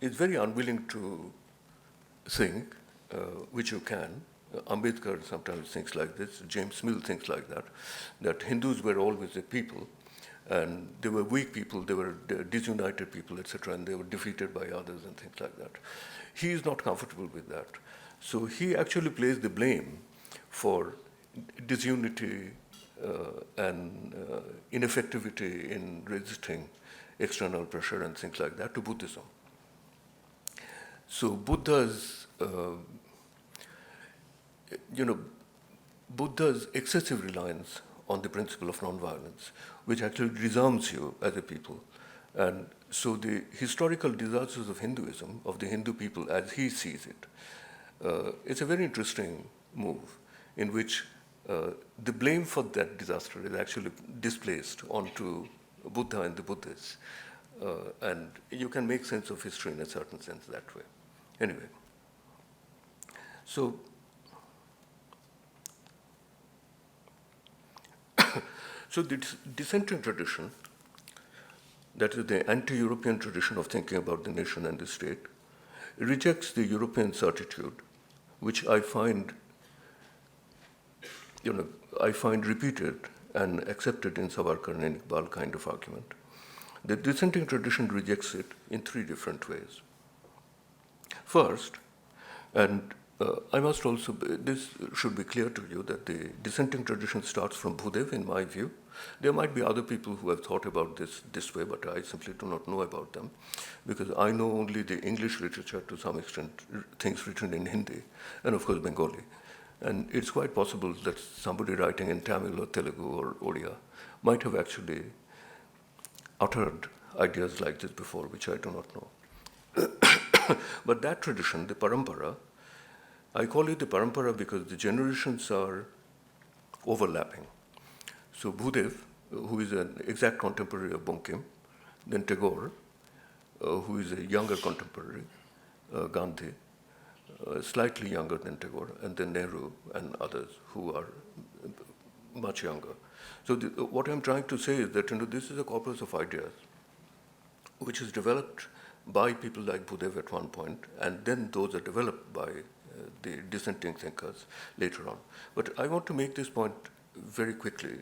is very unwilling to think, which you can, Ambedkar sometimes thinks like this, James Mill thinks like that, that Hindus were always a people, and they were weak people, they were disunited people, etc., and they were defeated by others and things like that. He is not comfortable with that. So he actually places the blame for disunity and ineffectivity in resisting external pressure and things like that to Buddhism. So Buddha's Buddha's excessive reliance on the principle of nonviolence, which actually disarms you as a people. And so the historical disasters of Hinduism, of the Hindu people as he sees it, it's a very interesting move in which the blame for that disaster is actually displaced onto Buddha and the Buddhists. And you can make sense of history in a certain sense that way. Anyway, so the dissenting tradition, that is the anti-European tradition of thinking about the nation and the state, rejects the European certitude, which I find repeated and accepted in Savarkar and Iqbal kind of argument. The dissenting tradition rejects it in three different ways. First, and I must also, this should be clear to you, that the dissenting tradition starts from Bhudev, in my view. There might be other people who have thought about this way, but I simply do not know about them, because I know only the English literature to some extent, things written in Hindi, and of course Bengali. And it's quite possible that somebody writing in Tamil or Telugu or Odia might have actually uttered ideas like this before, which I do not know. But that tradition, the parampara, I call it the parampara because the generations are overlapping. So Bhudev, who is an exact contemporary of Bankim, then Tagore, who is a younger contemporary, Gandhi, slightly younger than Tagore, and then Nehru and others who are much younger. So what I'm trying to say is that this is a corpus of ideas which is developed by people like Bhudev at one point, and then those are developed by the dissenting thinkers later on. But I want to make this point very quickly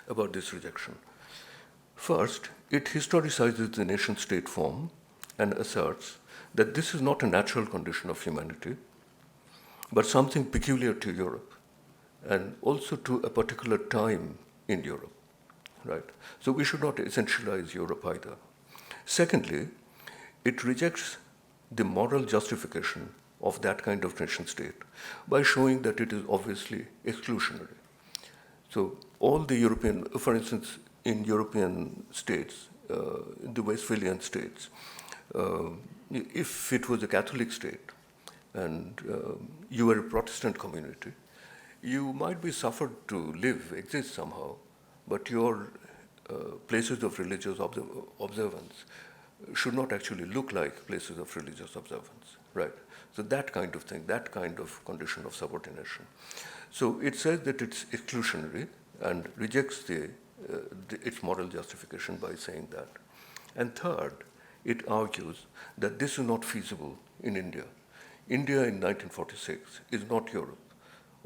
about this rejection. First, it historicizes the nation-state form and asserts that this is not a natural condition of humanity, but something peculiar to Europe, and also to a particular time in Europe, right? So we should not essentialize Europe either. Secondly, it rejects the moral justification of that kind of nation-state by showing that it is obviously exclusionary. So all the European, for instance, in European states, the Westphalian states, if it was a Catholic state and you were a Protestant community, you might be suffered to exist somehow, but your places of religious observance should not actually look like places of religious observance, right? So that kind of thing, that kind of condition of subordination. So it says that it's exclusionary and rejects its moral justification by saying that. And third, it argues that this is not feasible in India. India in 1946 is not Europe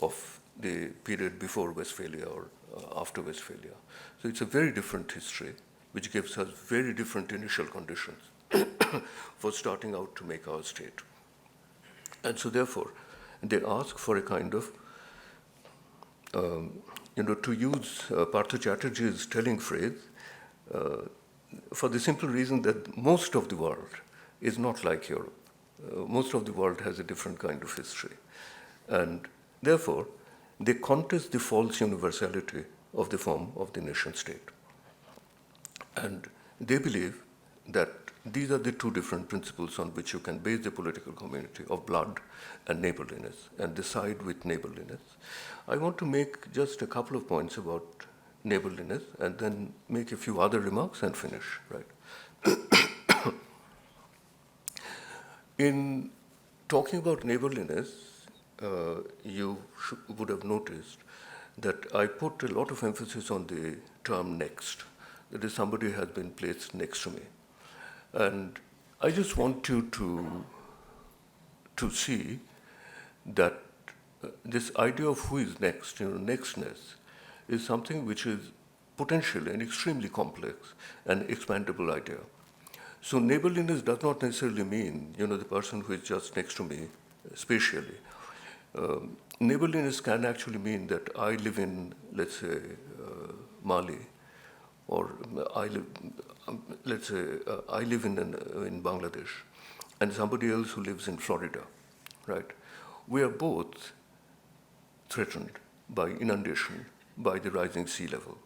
of the period before Westphalia or after Westphalia. So it's a very different history, which gives us very different initial conditions for starting out to make our state. And so therefore, they ask for a kind of, to use Partha Chatterjee's telling phrase, for the simple reason that most of the world is not like Europe. Most of the world has a different kind of history. And therefore, they contest the false universality of the form of the nation state. And they believe that these are the two different principles on which you can base the political community of blood and neighborliness, and decide with neighborliness. I want to make just a couple of points about neighborliness and then make a few other remarks and finish, right? In talking about neighborliness, you would have noticed that I put a lot of emphasis on the term next. That is, somebody has been placed next to me. And I just want you to to see that this idea of who is next, nextness, is something which is potentially an extremely complex and expandable idea. So neighborliness does not necessarily mean, the person who is just next to me spatially. Neighborliness can actually mean that I live in, let's say, Mali, or I live in Bangladesh, and somebody else who lives in Florida, right? We are both threatened by inundation, by the rising sea level.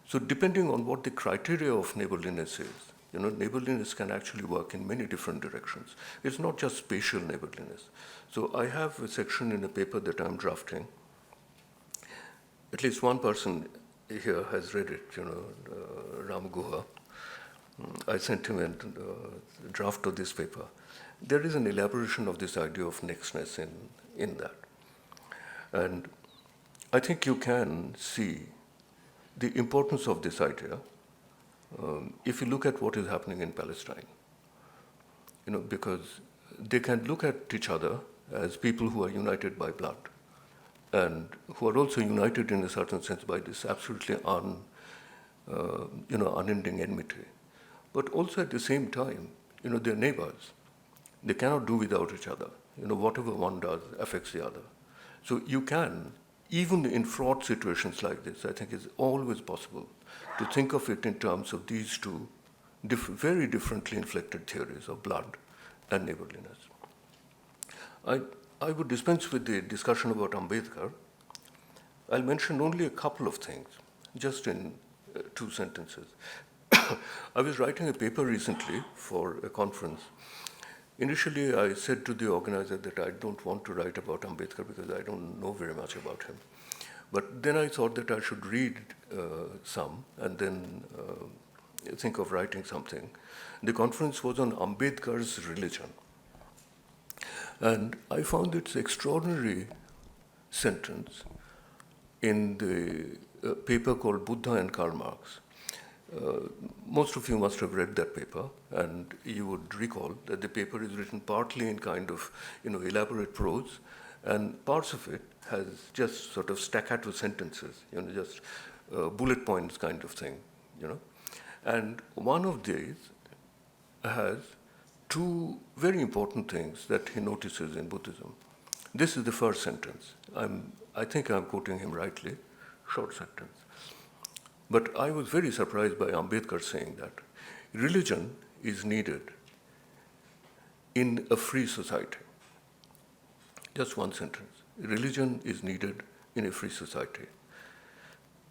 So depending on what the criteria of neighborliness is, neighborliness can actually work in many different directions. It's not just spatial neighborliness. So I have a section in a paper that I'm drafting. At least one person here has read it, Ram Guha. I sent him a draft of this paper. There is an elaboration of this idea of nextness in that. And I think you can see the importance of this idea if you look at what is happening in Palestine. Because they can look at each other as people who are united by blood and who are also united in a certain sense by this absolutely unending enmity. But also at the same time, they're neighbors. They cannot do without each other. Whatever one does affects the other. So you can, even in fraught situations like this, I think it's always possible to think of it in terms of these two very differently inflected theories of blood and neighborliness. I would dispense with the discussion about Ambedkar. I'll mention only a couple of things, just in 2 sentences. I was writing a paper recently for a conference. Initially, I said to the organizer that I don't want to write about Ambedkar because I don't know very much about him. But then I thought that I should read some and then think of writing something. The conference was on Ambedkar's religion. And I found its extraordinary sentence in the paper called Buddha and Karl Marx. Most of you must have read that paper, and you would recall that the paper is written partly in kind of elaborate prose, and parts of it has just sort of staccato sentences, just bullet points kind of thing, And one of these has 2 very important things that he notices in Buddhism. This is the first sentence. I think I'm quoting him rightly, short sentence. But I was very surprised by Ambedkar saying that religion is needed in a free society. Just one sentence. Religion is needed in a free society.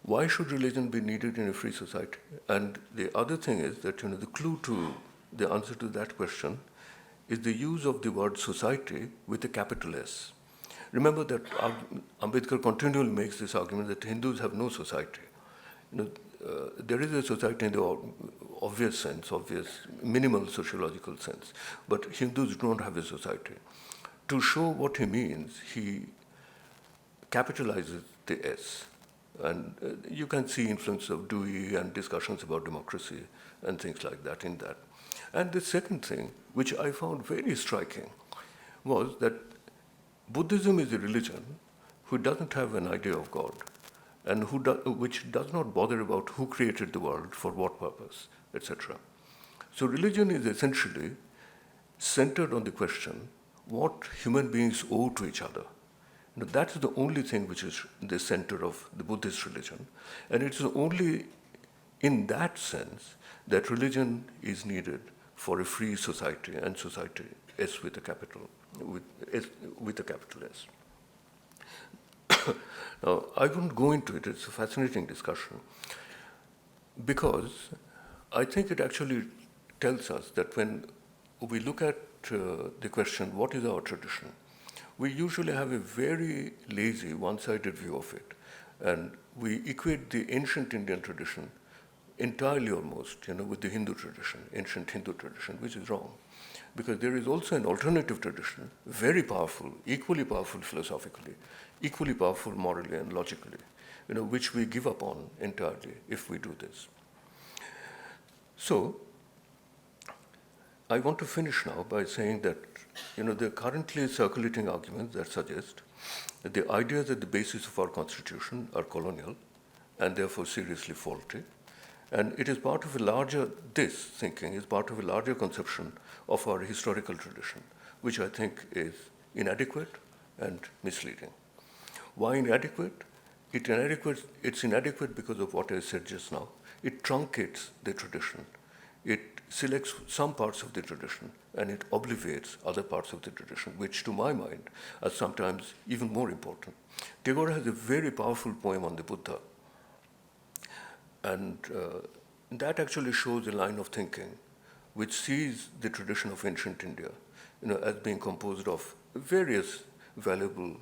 Why should religion be needed in a free society? And the other thing is that the clue to the answer to that question is the use of the word society with a capital S. Remember that Ambedkar continually makes this argument that Hindus have no society. There is a society in the obvious sense, obvious minimal sociological sense, but Hindus don't have a society. To show what he means, he capitalizes the S. And you can see influence of Dewey and discussions about democracy and things like that in that. And the second thing, which I found very striking, was that Buddhism is a religion who doesn't have an idea of God, and which does not bother about who created the world, for what purpose, etc. So religion is essentially centered on the question, what human beings owe to each other. That is the only thing which is the center of the Buddhist religion. And it's only in that sense that religion is needed for a free society, and society S with a capital S. Now, I won't go into it, it's a fascinating discussion, because I think it actually tells us that when we look at the question, what is our tradition? We usually have a very lazy, one-sided view of it. And we equate the ancient Indian tradition entirely almost, with the Hindu tradition, ancient Hindu tradition, which is wrong. Because there is also an alternative tradition, very powerful, equally powerful philosophically, equally powerful morally and logically, which we give up on entirely if we do this. So, I want to finish now by saying that there are currently circulating arguments that suggest that the ideas at the basis of our constitution are colonial and therefore seriously faulty. And it is part of a larger, this thinking is part of a larger conception of our historical tradition, which I think is inadequate and misleading. Why inadequate? It's inadequate because of what I said just now. It truncates the tradition. It selects some parts of the tradition and it obviates other parts of the tradition, which to my mind are sometimes even more important. Tagore has a very powerful poem on the Buddha. And that actually shows a line of thinking which sees the tradition of ancient India, as being composed of various valuable,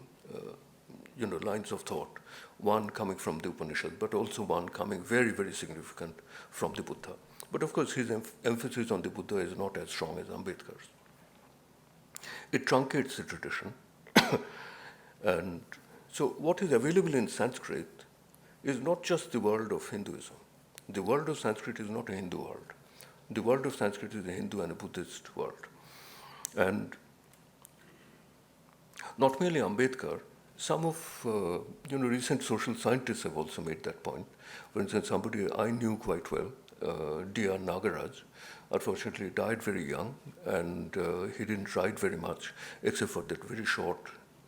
lines of thought. One coming from the Upanishads, but also one coming very, very significant from the Buddha. But of course, his emphasis on the Buddha is not as strong as Ambedkar's. It truncates the tradition. And so what is available in Sanskrit is not just the world of Hinduism. The world of Sanskrit is not a Hindu world. The world of Sanskrit is a Hindu and a Buddhist world. And not merely Ambedkar, some of recent social scientists have also made that point. For instance, somebody I knew quite well, D.R. Nagaraj, unfortunately died very young, and he didn't write very much, except for that very short,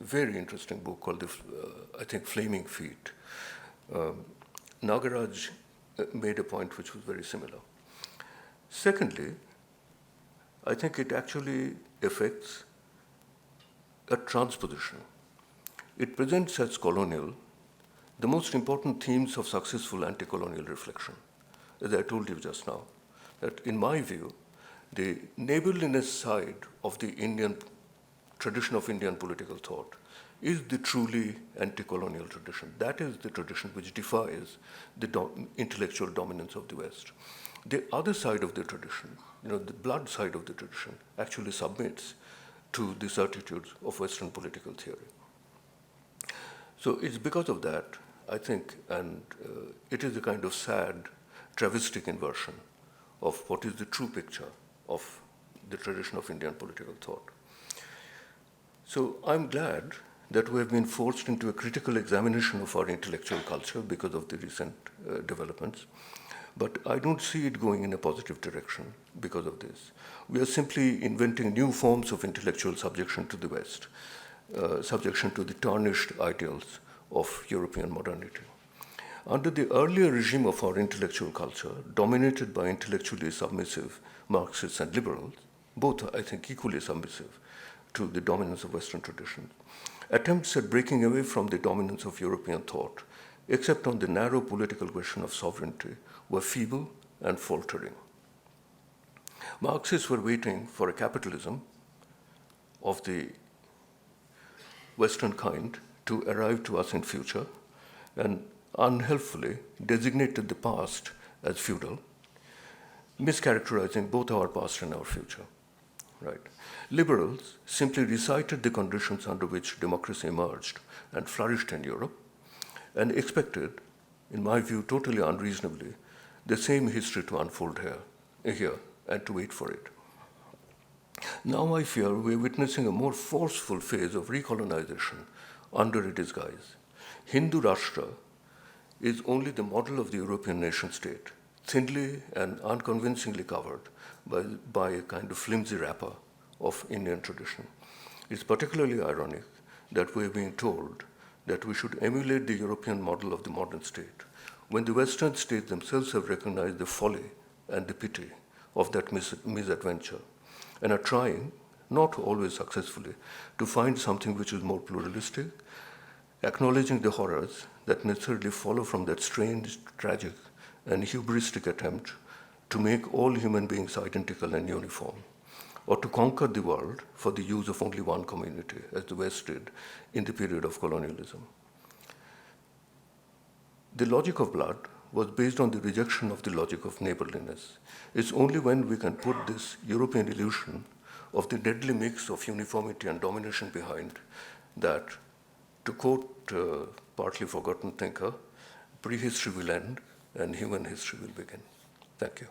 very interesting book called, I think, Flaming Feet. Nagaraj made a point which was very similar. Secondly, I think it actually affects a transposition. It presents as colonial the most important themes of successful anti-colonial reflection. As I told you just now, that in my view, the neighborliness side of the Indian tradition of Indian political thought is the truly anti-colonial tradition. That is the tradition which defies the intellectual dominance of the West. The other side of the tradition, the blood side of the tradition, actually submits to the certitudes of Western political theory. So it's because of that, I think, and it is a kind of sad, travestic inversion of what is the true picture of the tradition of Indian political thought. So I'm glad that we have been forced into a critical examination of our intellectual culture because of the recent developments. But I don't see it going in a positive direction because of this. We are simply inventing new forms of intellectual subjection to the West, subjection to the tarnished ideals of European modernity. Under the earlier regime of our intellectual culture, dominated by intellectually submissive Marxists and liberals, both, I think, equally submissive to the dominance of Western traditions, attempts at breaking away from the dominance of European thought, except on the narrow political question of sovereignty, were feeble and faltering. Marxists were waiting for a capitalism of the Western kind to arrive to us in future, and unhelpfully designated the past as feudal, mischaracterizing both our past and our future. Right. Liberals simply recited the conditions under which democracy emerged and flourished in Europe, and expected, in my view, totally unreasonably, the same history to unfold here and to wait for it. Now I fear we are witnessing a more forceful phase of recolonization under a disguise. Hindu Rashtra is only the model of the European nation state, thinly and unconvincingly covered by a kind of flimsy wrapper of Indian tradition. It's particularly ironic that we are being told that we should emulate the European model of the modern state, when the Western states themselves have recognized the folly and the pity of that misadventure, and are trying, not always successfully, to find something which is more pluralistic, acknowledging the horrors that necessarily follow from that strange, tragic, and hubristic attempt to make all human beings identical and uniform, or to conquer the world for the use of only one community, as the West did in the period of colonialism. The logic of blood was based on the rejection of the logic of neighborliness. It's only when we can put this European illusion of the deadly mix of uniformity and domination behind that, to quote partly forgotten thinker, prehistory will end and human history will begin. Thank you.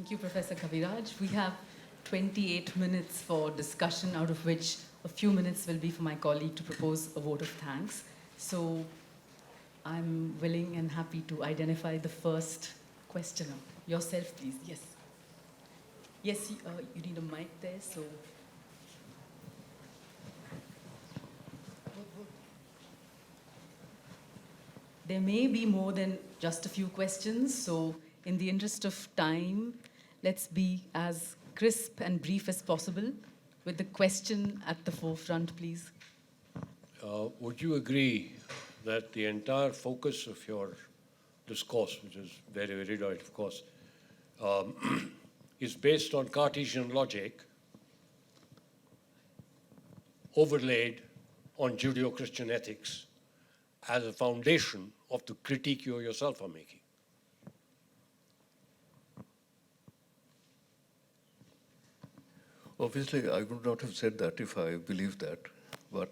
Thank you, Professor Kaviraj. We have 28 minutes for discussion, out of which a few minutes will be for my colleague to propose a vote of thanks. So I'm willing and happy to identify the first questioner. Yourself, please. Yes. Yes, you need a mic there, so. There may be more than just a few questions, so in the interest of time, let's be as crisp and brief as possible with the question at the forefront, please. Would you agree that the entire focus of your discourse, which is very erudite, of course, is based on Cartesian logic overlaid on Judeo-Christian ethics as a foundation of the critique you yourself are making? Obviously, I would not have said that if I believed that, but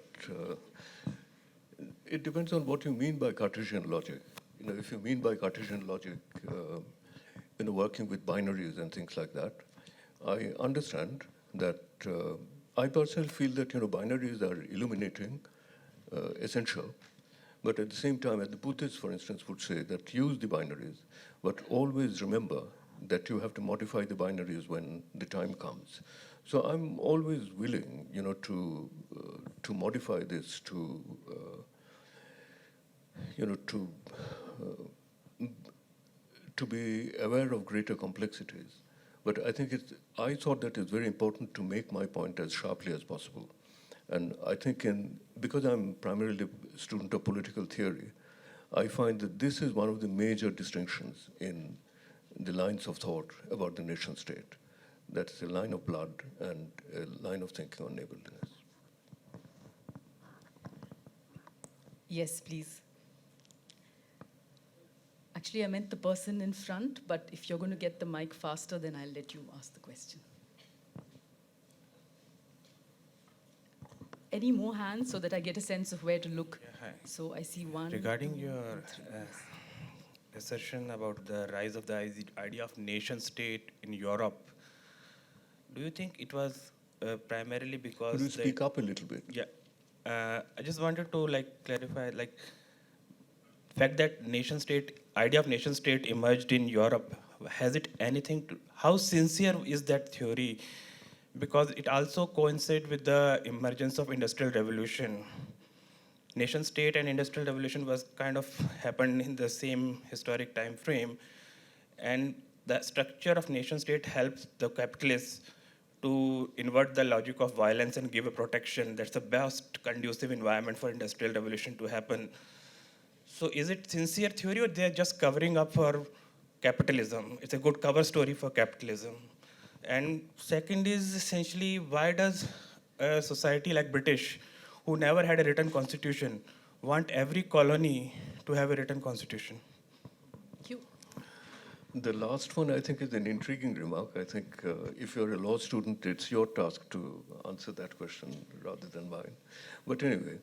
it depends on what you mean by Cartesian logic. If you mean by Cartesian logic, working with binaries and things like that, I understand that. I personally feel that binaries are illuminating, essential, but at the same time, as the Buddhists, for instance, would say that use the binaries, but always remember that you have to modify the binaries when the time comes. So I'm always willing, to modify this, to be aware of greater complexities. But I thought that it's very important to make my point as sharply as possible. And I think because I'm primarily a student of political theory, I find that this is one of the major distinctions in the lines of thought about the nation state. That's a line of blood and a line of thinking on neighborliness. Yes, please. Actually, I meant the person in front, but if you're going to get the mic faster, then I'll let you ask the question. Any more hands so that I get a sense of where to look? Yeah, hi. So I see one. Regarding two, your three, yes. assertion about the rise of the idea of nation state in Europe, do you think it was primarily because... Could you speak up a little bit? Yeah. I just wanted to clarify, fact that idea of nation state emerged in Europe, has it anything to, how sincere is that theory? Because it also coincided with the emergence of industrial revolution. Nation state and industrial revolution was kind of happened in the same historic time frame, and the structure of nation state helps the capitalists to invert the logic of violence and give a protection. That's the best conducive environment for industrial revolution to happen. So is it sincere theory, or they're just covering up for capitalism? It's a good cover story for capitalism. And second is essentially, why does a society like British, who never had a written constitution, want every colony to have a written constitution? Thank you. The last one, I think, is an intriguing remark. I think if you're a law student, it's your task to answer that question rather than mine. But anyway,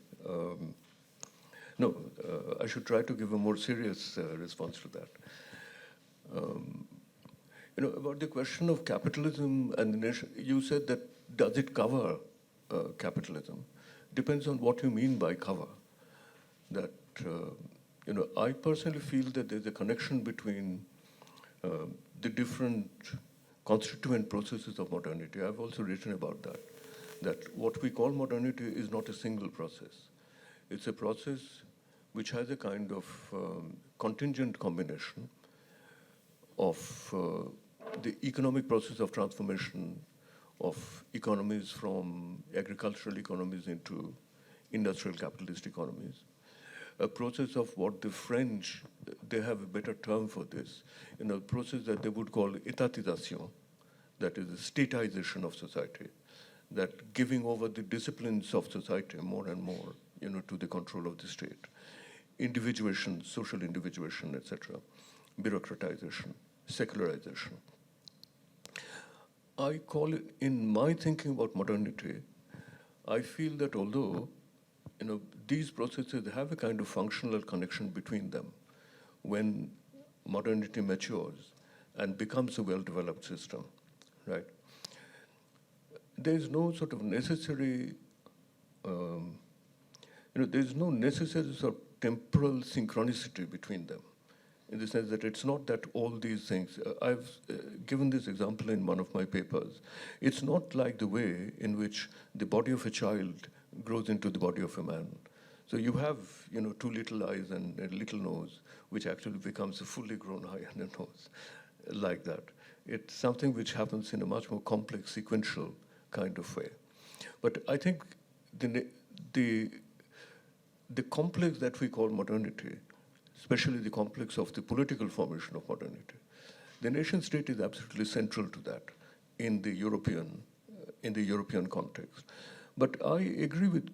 I should try to give a more serious response to that. About the question of capitalism and the nation, you said that does it cover capitalism? Depends on what you mean by cover. That, I personally feel that there's a connection between the different constituent processes of modernity. I've also written about that what we call modernity is not a single process. It's a process which has a kind of contingent combination of the economic process of transformation of economies from agricultural economies into industrial capitalist economies. A process of what the French, they have a better term for this, a process that they would call étatisation, that is the statization of society, that giving over the disciplines of society more and more, to the control of the state. Individuation, social individuation, etc. Bureaucratization, secularization. I call it, in my thinking about modernity, I feel that although these processes have a kind of functional connection between them, when modernity matures and becomes a well-developed system, right? There is no sort of necessary, there is no necessary sort of temporal synchronicity between them, in the sense that it's not that all these things, I've given this example in one of my papers. It's not like the way in which the body of a child grows into the body of a man. So you have, two little eyes and a little nose, which actually becomes a fully grown eye and a nose, like that. It's something which happens in a much more complex, sequential kind of way. But I think the complex that we call modernity, especially the complex of the political formation of modernity, the nation state is absolutely central to that in the European context. But I agree with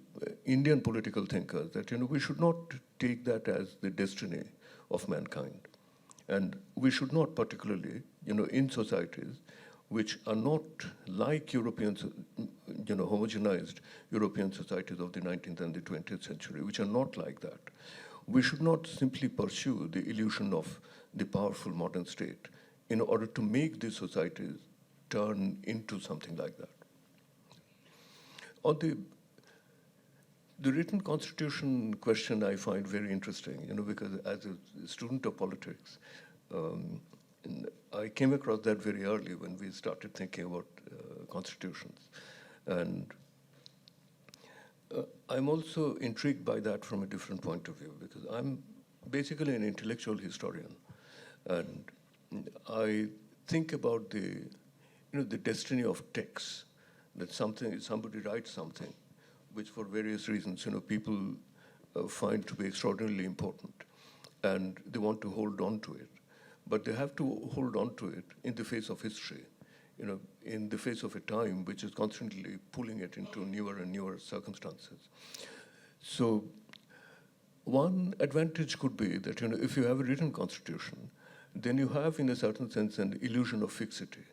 Indian political thinkers that we should not take that as the destiny of mankind, and we should not, particularly in societies which are not like Europeans, homogenized European societies of the 19th and the 20th century, which are not like that. We should not simply pursue the illusion of the powerful modern state in order to make these societies turn into something like that. On the written constitution question, I find very interesting, because as a student of politics, I came across that very early when we started thinking about constitutions. And I'm also intrigued by that from a different point of view, because I'm basically an intellectual historian. And I think about the destiny of texts, that somebody writes something, which for various reasons, people find to be extraordinarily important, and they want to hold on to it. But they have to hold on to it in the face of history, in the face of a time which is constantly pulling it into newer and newer circumstances. So one advantage could be that, if you have a written constitution, then you have, in a certain sense, an illusion of fixity.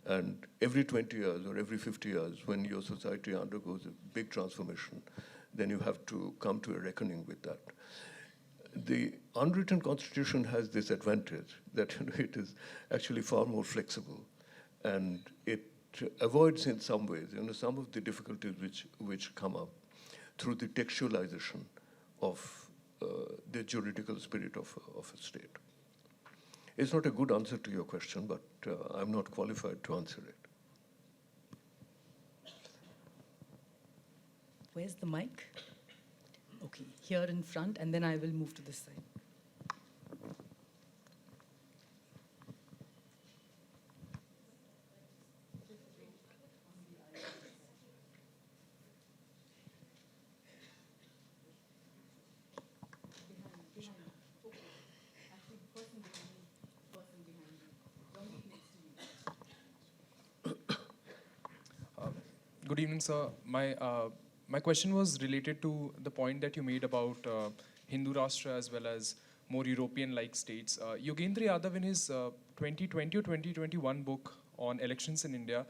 And every 20 years or every 50 years, when your society undergoes a big transformation, then you have to come to a reckoning with that. The unwritten constitution has this advantage that it is actually far more flexible, and it avoids in some ways some of the difficulties which come up through the textualization of the juridical spirit of a state. It's not a good answer to your question, but I'm not qualified to answer it. Where's the mic? Okay, here in front, and then I will move to this side. Good evening, sir. My question was related to the point that you made about Hindu Rashtra as well as more European-like states. Yogendra Yadav, in his 2020 or 2021 book on elections in India,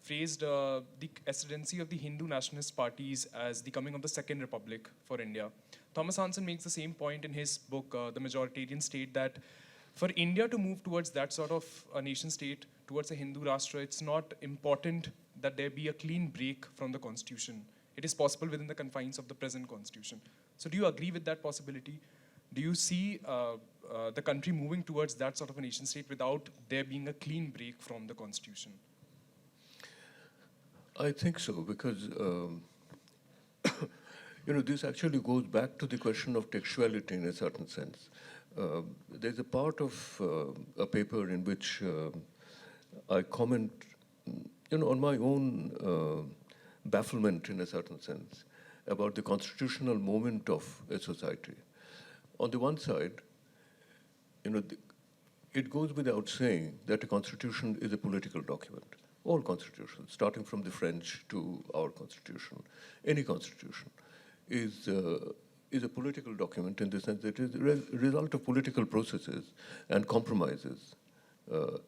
phrased the ascendancy of the Hindu nationalist parties as the coming of the Second Republic for India. Thomas Hansen makes the same point in his book, The Majoritarian State, that for India to move towards that sort of a nation state, towards a Hindu Rashtra, it's not important that there be a clean break from the constitution. It is possible within the confines of the present constitution. So do you agree with that possibility? Do you see the country moving towards that sort of a nation state without there being a clean break from the constitution? I think so, because this actually goes back to the question of textuality in a certain sense. There's a part of a paper in which I comment, on my own bafflement in a certain sense about the constitutional moment of a society. On the one side, it goes without saying that a constitution is a political document. All constitutions, starting from the French to our constitution, any constitution is a political document in the sense that it is a result of political processes and compromises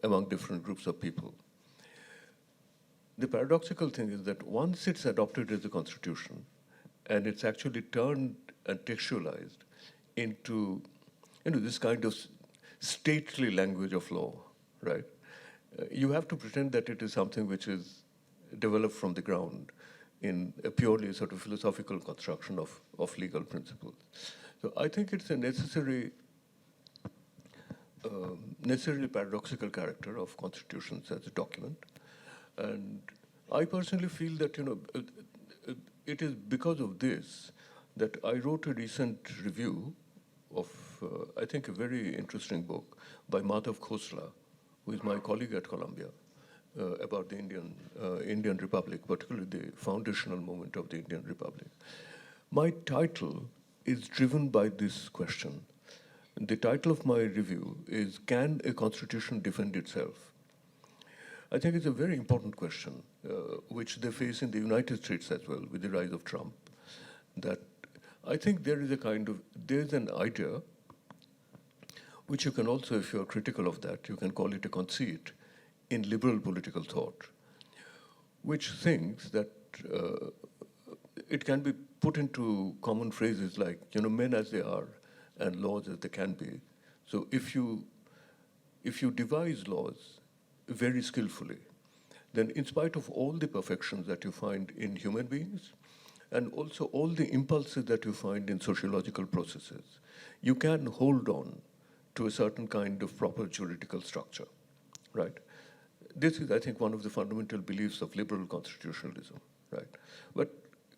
among different groups of people. The paradoxical thing is that once it's adopted as a constitution, and it's actually turned and textualized into this kind of stately language of law, right? You have to pretend that it is something which is developed from the ground in a purely sort of philosophical construction of legal principles. So I think it's a necessarily paradoxical character of constitutions as a document. And I personally feel that, it is because of this that I wrote a recent review of, I think, a very interesting book by Madhav Khosla, who is my colleague at Columbia, about the Indian Republic, particularly the foundational moment of the Indian Republic. My title is driven by this question. The title of my review is, Can a Constitution Defend Itself? I think it's a very important question, which they face in the United States as well with the rise of Trump, that I think there's an idea, which you can also, if you're critical of that, you can call it a conceit in liberal political thought, which thinks that it can be put into common phrases like, men as they are and laws as they can be. So if you devise laws very skillfully, then in spite of all the perfections that you find in human beings, and also all the impulses that you find in sociological processes, you can hold on to a certain kind of proper juridical structure, right? This is, I think, one of the fundamental beliefs of liberal constitutionalism, right? But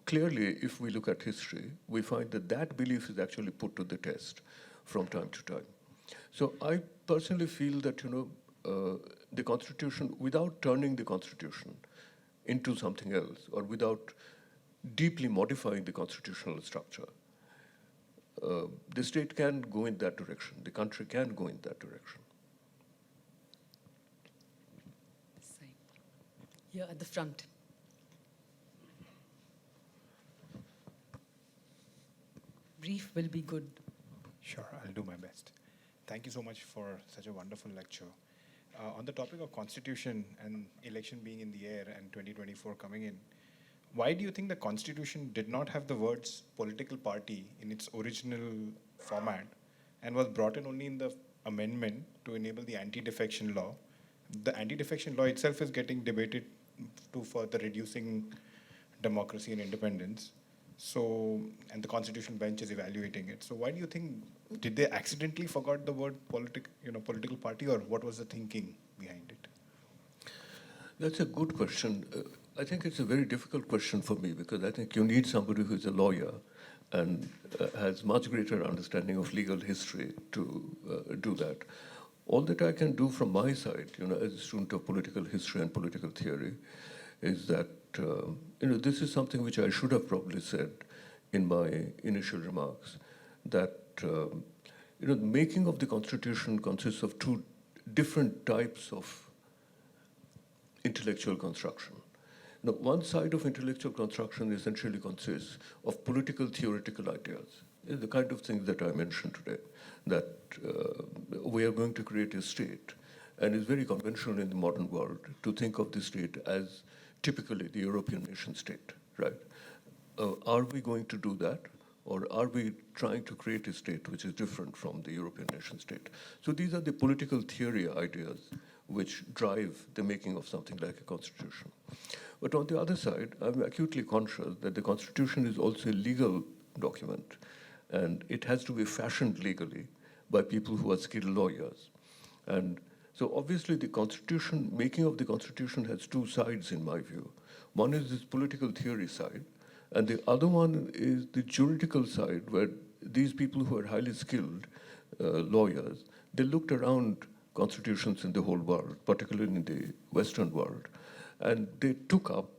clearly, if we look at history, we find that that belief is actually put to the test from time to time. So I personally feel that, the Constitution, without turning the Constitution into something else, or without deeply modifying the constitutional structure, the state can go in that direction, the country can go in that direction. Here at the front. Brief will be good. Sure, I'll do my best. Thank you so much for such a wonderful lecture. On the topic of constitution and election being in the air and 2024 coming in, why do you think the constitution did not have the words political party in its original format and was brought in only in the amendment to enable the anti-defection law? The anti-defection law itself is getting debated to further reducing democracy and independence. So, and the constitutional bench is evaluating it. So why do you think, did they accidentally forgot the word political party, or what was the thinking behind it? That's a good question. I think it's a very difficult question for me, because I think you need somebody who's a lawyer and has much greater understanding of legal history to do that. All that I can do from my side, as a student of political history and political theory, is that this is something which I should have probably said in my initial remarks, that the making of the Constitution consists of two different types of intellectual construction. One side of intellectual construction essentially consists of political theoretical ideas, the kind of things that I mentioned today, that we are going to create a state, and it's very conventional in the modern world to think of the state as typically the European nation state, right? Are we going to do that? Or are we trying to create a state which is different from the European nation state? So these are the political theory ideas which drive the making of something like a constitution. But on the other side, I'm acutely conscious that the Constitution is also a legal document, and it has to be fashioned legally by people who are skilled lawyers. And so obviously the Constitution, making of the Constitution has two sides in my view. One is this political theory side, and the other one is the juridical side, where these people who are highly skilled lawyers, they looked around constitutions in the whole world, particularly in the Western world, and they took up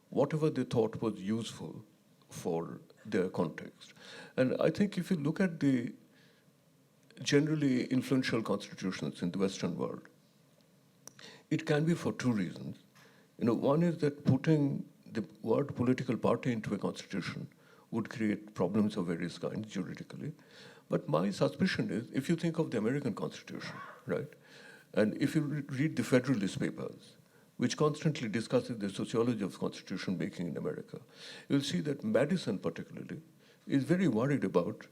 whatever they thought was useful for their context. And I think if you look at the generally influential constitutions in the Western world, it can be for two reasons. One is that putting the word political party into a constitution would create problems of various kinds juridically. But my suspicion is, if you think of the American Constitution, right, and if you read the Federalist Papers, which constantly discusses the sociology of constitution making in America, you'll see that Madison particularly is very worried about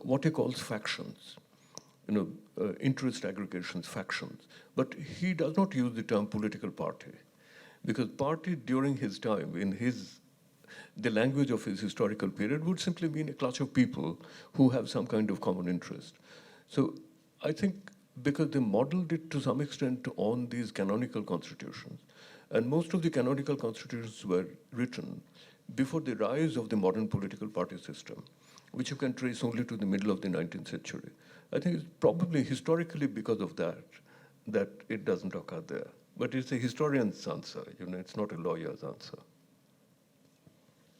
what he calls factions. interest aggregations, factions. But he does not use the term political party, because party during his time, the language of his historical period, would simply mean a clutch of people who have some kind of common interest. So I think because they modeled it to some extent on these canonical constitutions, and most of the canonical constitutions were written before the rise of the modern political party system, which you can trace only to the middle of the 19th century. I think it's probably historically because of that it doesn't occur there. But it's a historian's answer, it's not a lawyer's answer.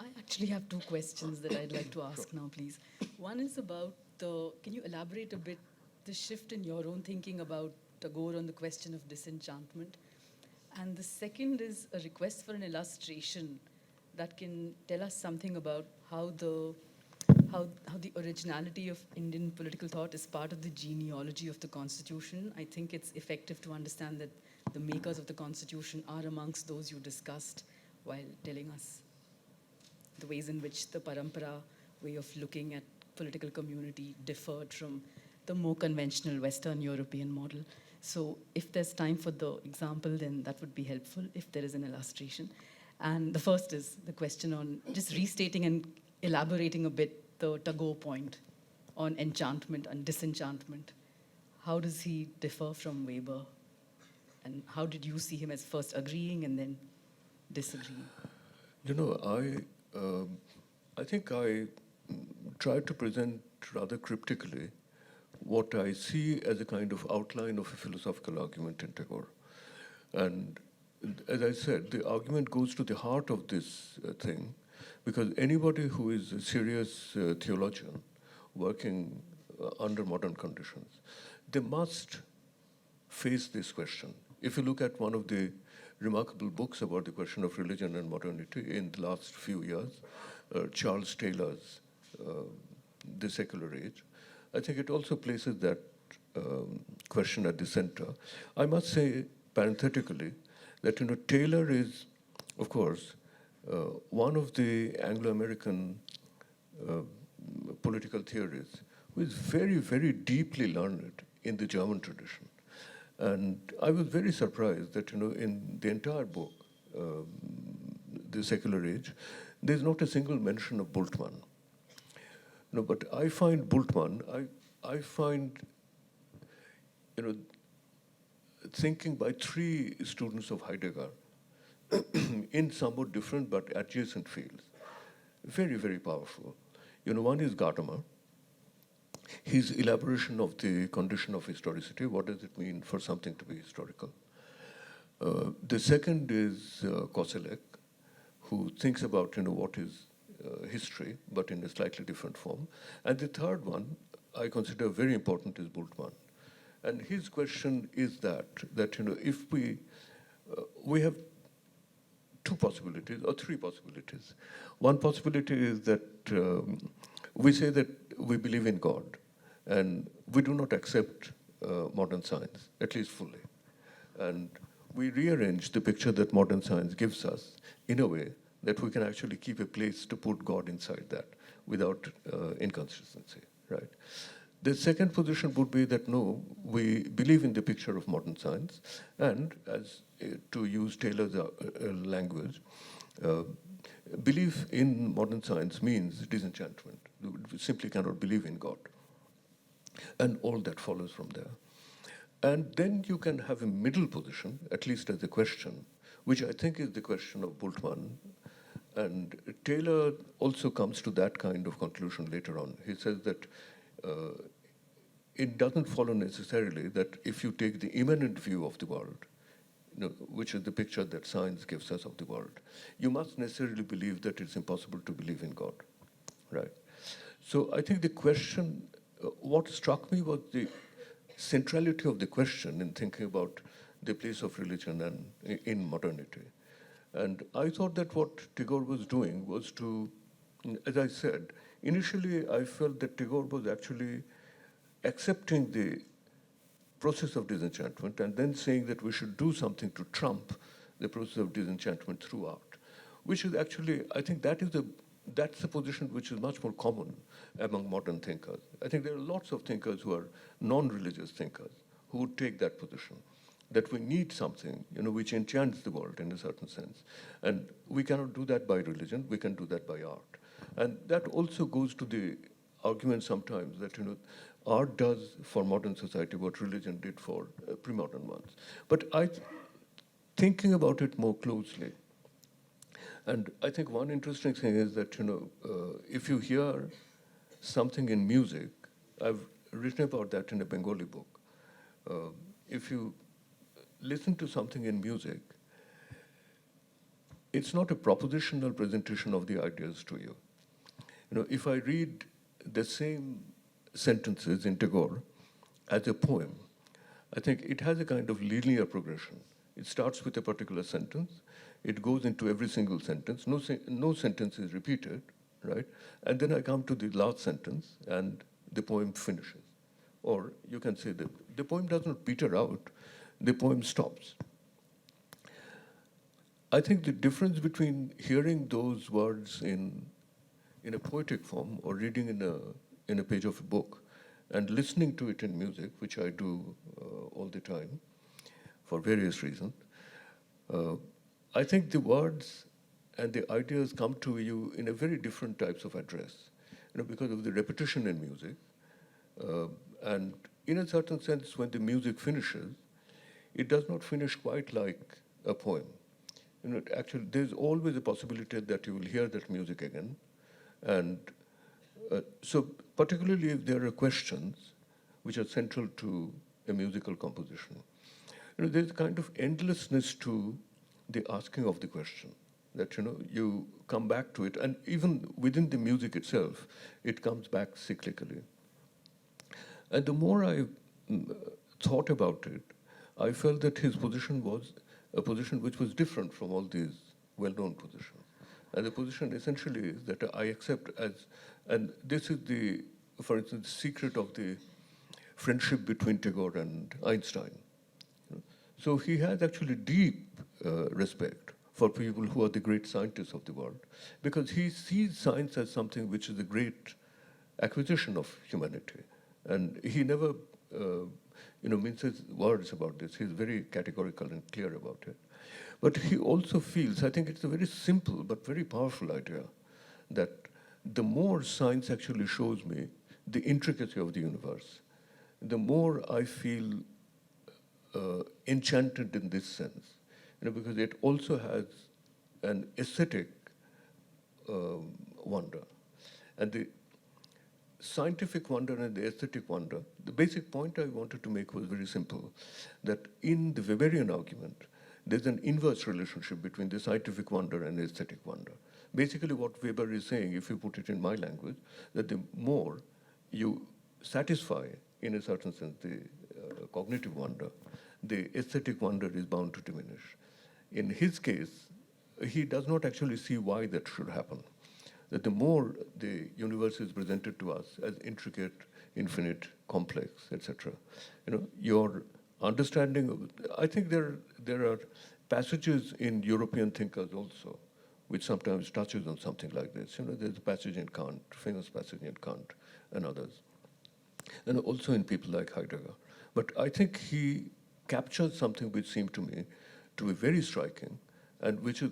I actually have two questions that I'd like to ask now, please. One is about can you elaborate a bit the shift in your own thinking about Tagore on the question of disenchantment? And the second is a request for an illustration that can tell us something about how the originality of Indian political thought is part of the genealogy of the Constitution. I think it's effective to understand that the makers of the Constitution are amongst those you discussed while telling us the ways in which the parampara way of looking at political community differed from the more conventional Western European model. So if there's time for the example, then that would be helpful if there is an illustration. And the first is the question on just restating and elaborating a bit the Tagore point on enchantment and disenchantment. How does he differ from Weber? And how did you see him as first agreeing and then disagreeing? I think I tried to present rather cryptically what I see as a kind of outline of a philosophical argument in Tagore. And as I said, the argument goes to the heart of this thing, because anybody who is a serious theologian working under modern conditions, they must face this question. If you look at one of the remarkable books about the question of religion and modernity in the last few years, Charles Taylor's The Secular Age, I think it also places that question at the center. I must say, parenthetically, that Taylor is, of course, one of the Anglo-American political theorists who is very, very deeply learned in the German tradition. And I was very surprised that, in the entire book, The Secular Age, there's not a single mention of Bultmann. No, but I find Bultmann, I find, thinking by three students of Heidegger in somewhat different but adjacent fields, very, very powerful. One is Gadamer, his elaboration of the condition of historicity. What does it mean for something to be historical? The second is Koselleck, who thinks about what is history, but in a slightly different form. And the third one I consider very important is Bultmann. And his question is that if we have two possibilities or three possibilities. One possibility is that we say that we believe in God, and we do not accept modern science, at least fully. And we rearrange the picture that modern science gives us in a way that we can actually keep a place to put God inside that without inconsistency, right? The second position would be that no, we believe in the picture of modern science, and as to use Taylor's language, belief in modern science means disenchantment. We simply cannot believe in God. And all that follows from there. And then you can have a middle position, at least as a question, which I think is the question of Bultmann. And Taylor also comes to that kind of conclusion later on. He says that it doesn't follow necessarily that if you take the immanent view of the world, which is the picture that science gives us of the world, you must necessarily believe that it's impossible to believe in God, right? So I think the question, what struck me was the centrality of the question in thinking about the place of religion and in modernity. And I thought that what Tagore was doing was to, as I said, initially I felt that Tagore was actually accepting the process of disenchantment and then saying that we should do something to trump the process of disenchantment throughout, which is actually, I think that is that's a position which is much more common among modern thinkers. I think there are lots of thinkers who are non-religious thinkers who would take that position, that we need something, which enchants the world in a certain sense. And we cannot do that by religion, we can do that by art. And that also goes to the argument sometimes that, art does for modern society what religion did for pre-modern ones. But thinking about it more closely, and I think one interesting thing is that, if you hear something in music, I've written about that in a Bengali book. If you listen to something in music, it's not a propositional presentation of the ideas to you. If I read the same sentences in Tagore as a poem, I think it has a kind of linear progression. It starts with a particular sentence, it goes into every single sentence, no sentence is repeated, right? And then I come to the last sentence and the poem finishes. Or you can say that the poem does not peter out, the poem stops. I think the difference between hearing those words in a poetic form or reading in a page of a book and listening to it in music, which I do all the time for various reasons, I think the words and the ideas come to you in a very different types of address, because of the repetition in music. And in a certain sense, when the music finishes, it does not finish quite like a poem. Actually, there's always a possibility that you will hear that music again. And so particularly if there are questions which are central to a musical composition, there's a kind of endlessness to the asking of the question, that, you come back to it. And even within the music itself, it comes back cyclically. And the more I thought about it, I felt that his position was a position which was different from all these well-known positions. And the position essentially is that I accept as, and this is the, for instance, secret of the friendship between Tagore and Einstein. So he has actually deep respect for people who are the great scientists of the world, because he sees science as something which is a great acquisition of humanity. And he never minces words about this. He's very categorical and clear about it. But he also feels, I think it's a very simple but very powerful idea, that the more science actually shows me the intricacy of the universe, the more I feel enchanted in this sense, because it also has an aesthetic wonder. And the scientific wonder and the aesthetic wonder, the basic point I wanted to make was very simple, that in the Weberian argument, there's an inverse relationship between the scientific wonder and the aesthetic wonder. Basically what Weber is saying, if you put it in my language, that the more you satisfy, in a certain sense, the cognitive wonder, the aesthetic wonder is bound to diminish. In his case, he does not actually see why that should happen. That the more the universe is presented to us as intricate, infinite, complex, etc., your understanding of, I think there are passages in European thinkers also, which sometimes touches on something like this. There's a passage in Kant, famous passage in Kant and others, and also in people like Heidegger. But I think he captures something which seemed to me to be very striking, and which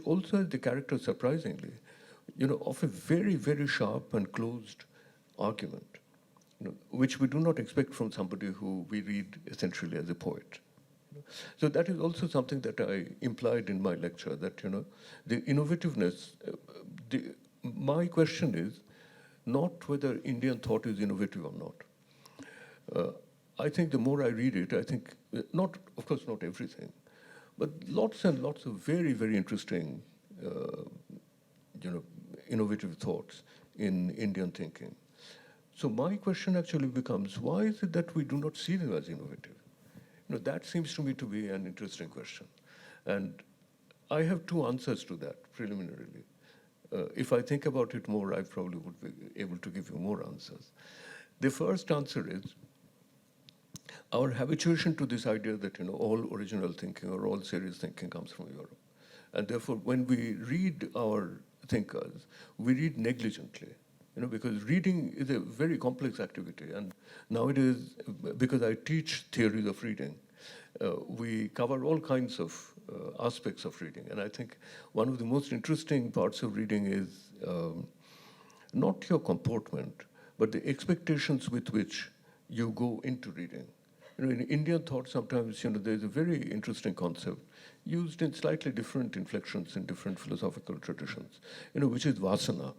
also has the character, surprisingly, of a very, very sharp and closed argument, which we do not expect from somebody who we read essentially as a poet. So that is also something that I implied in my lecture, that, the innovativeness, my question is not whether Indian thought is innovative or not. I think the more I read it, I think, of course not everything, but lots and lots of very, very interesting, innovative thoughts in Indian thinking. So my question actually becomes, why is it that we do not see them as innovative? That seems to me to be an interesting question. And I have two answers to that preliminarily. If I think about it more, I probably would be able to give you more answers. The first answer is our habituation to this idea that, all original thinking or all serious thinking comes from Europe. And therefore, when we read our thinkers, we read negligently. Because reading is a very complex activity, and nowadays, because I teach theories of reading, we cover all kinds of aspects of reading. And I think one of the most interesting parts of reading is not your comportment, but the expectations with which you go into reading. In Indian thought, sometimes there's a very interesting concept used in slightly different inflections in different philosophical traditions, which is vasana.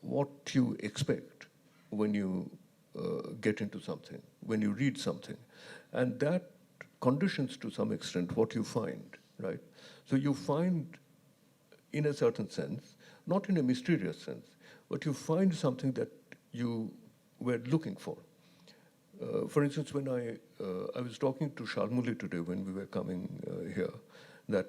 What you expect when you get into something, when you read something. And that conditions to some extent what you find, right? So you find, in a certain sense, not in a mysterious sense, but you find something that you were looking for. For instance, when I was talking to Shalmuli today when we were coming here, that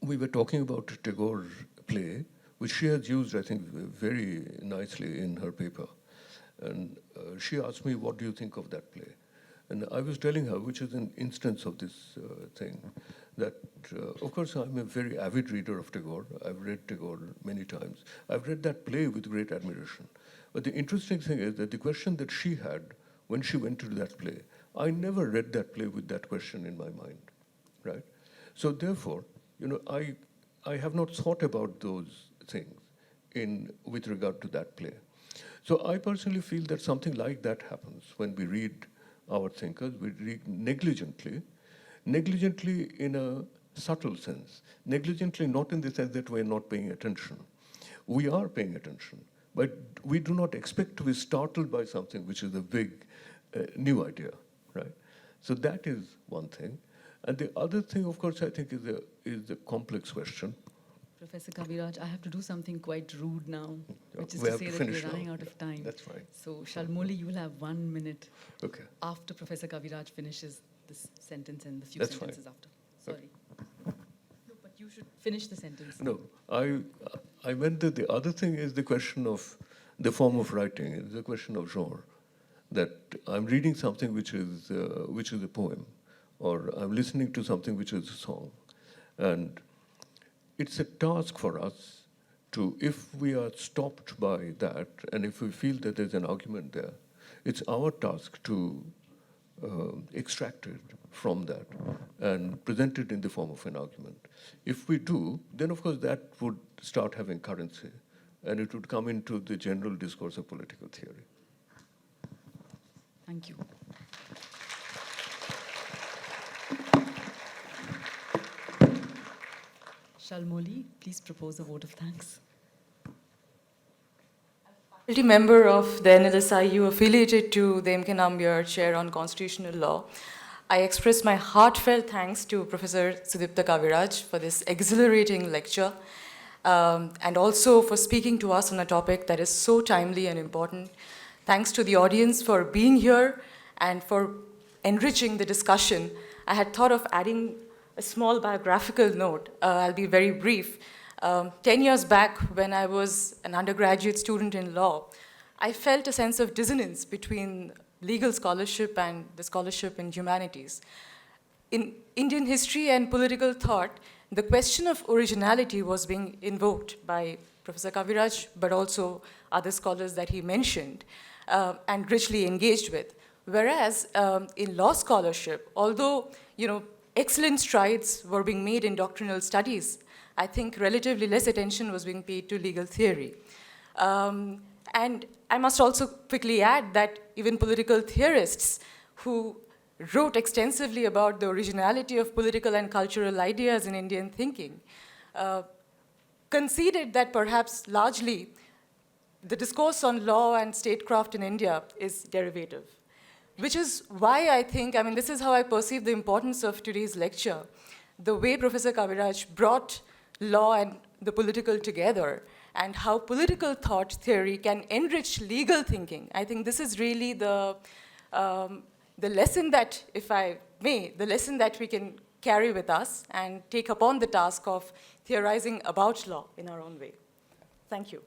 we were talking about Tagore's play, which she has used, I think, very nicely in her paper. And she asked me, what do you think of that play? And I was telling her, which is an instance of this thing, that, of course, I'm a very avid reader of Tagore. I've read Tagore many times. I've read that play with great admiration. But the interesting thing is that the question that she had when she went to that play, I never read that play with that question in my mind, right? So therefore, I have not thought about those things with regard to that play. So I personally feel that something like that happens when we read our thinkers. We read negligently in a subtle sense, negligently not in the sense that we're not paying attention. We are paying attention, but we do not expect to be startled by something which is a big new idea, right? So that is one thing. And the other thing, of course, I think is a complex question. Professor Kaviraj, I have to do something quite rude now, which is We to have say to that finish we're running now. out of time. That's fine. So, Shalmoli, you will have 1 minute Okay. after Professor Kaviraj finishes this sentence and the few That's sentences fine. after. Sorry. No, but you should finish the sentence. No, I meant that the other thing is the question of the form of writing. It's the question of genre. That I'm reading something which is a poem, or I'm listening to something which is a song, and it's a task for us to, if we are stopped by that, and if we feel that there's an argument there, it's our task to extract it from that and present it in the form of an argument. If we do, then of course that would start having currency, and it would come into the general discourse of political theory. Thank you. Shalmoli, please propose a vote of thanks. Faculty member of the NLSIU affiliated to the M.K. Nambyar Chair on Constitutional Law, I express my heartfelt thanks to Professor Sudipta Kaviraj for this exhilarating lecture, and also for speaking to us on a topic that is so timely and important. Thanks to the audience for being here and for enriching the discussion. I had thought of adding a small biographical note. I'll be very brief. 10 years back, when I was an undergraduate student in law, I felt a sense of dissonance between legal scholarship and the scholarship in humanities. In Indian history and political thought, the question of originality was being invoked by Professor Kaviraj, but also other scholars that he mentioned, and richly engaged with. Whereas in law scholarship, although excellent strides were being made in doctrinal studies, I think relatively less attention was being paid to legal theory. And I must also quickly add that even political theorists who wrote extensively about the originality of political and cultural ideas in Indian thinking conceded that perhaps largely the discourse on law and statecraft in India is derivative. Which is why I think, this is how I perceive the importance of today's lecture, the way Professor Kaviraj brought law and the political together, and how political thought theory can enrich legal thinking. I think this is really the lesson that, if I may, the lesson that we can carry with us and take upon the task of theorizing about law in our own way. Thank you.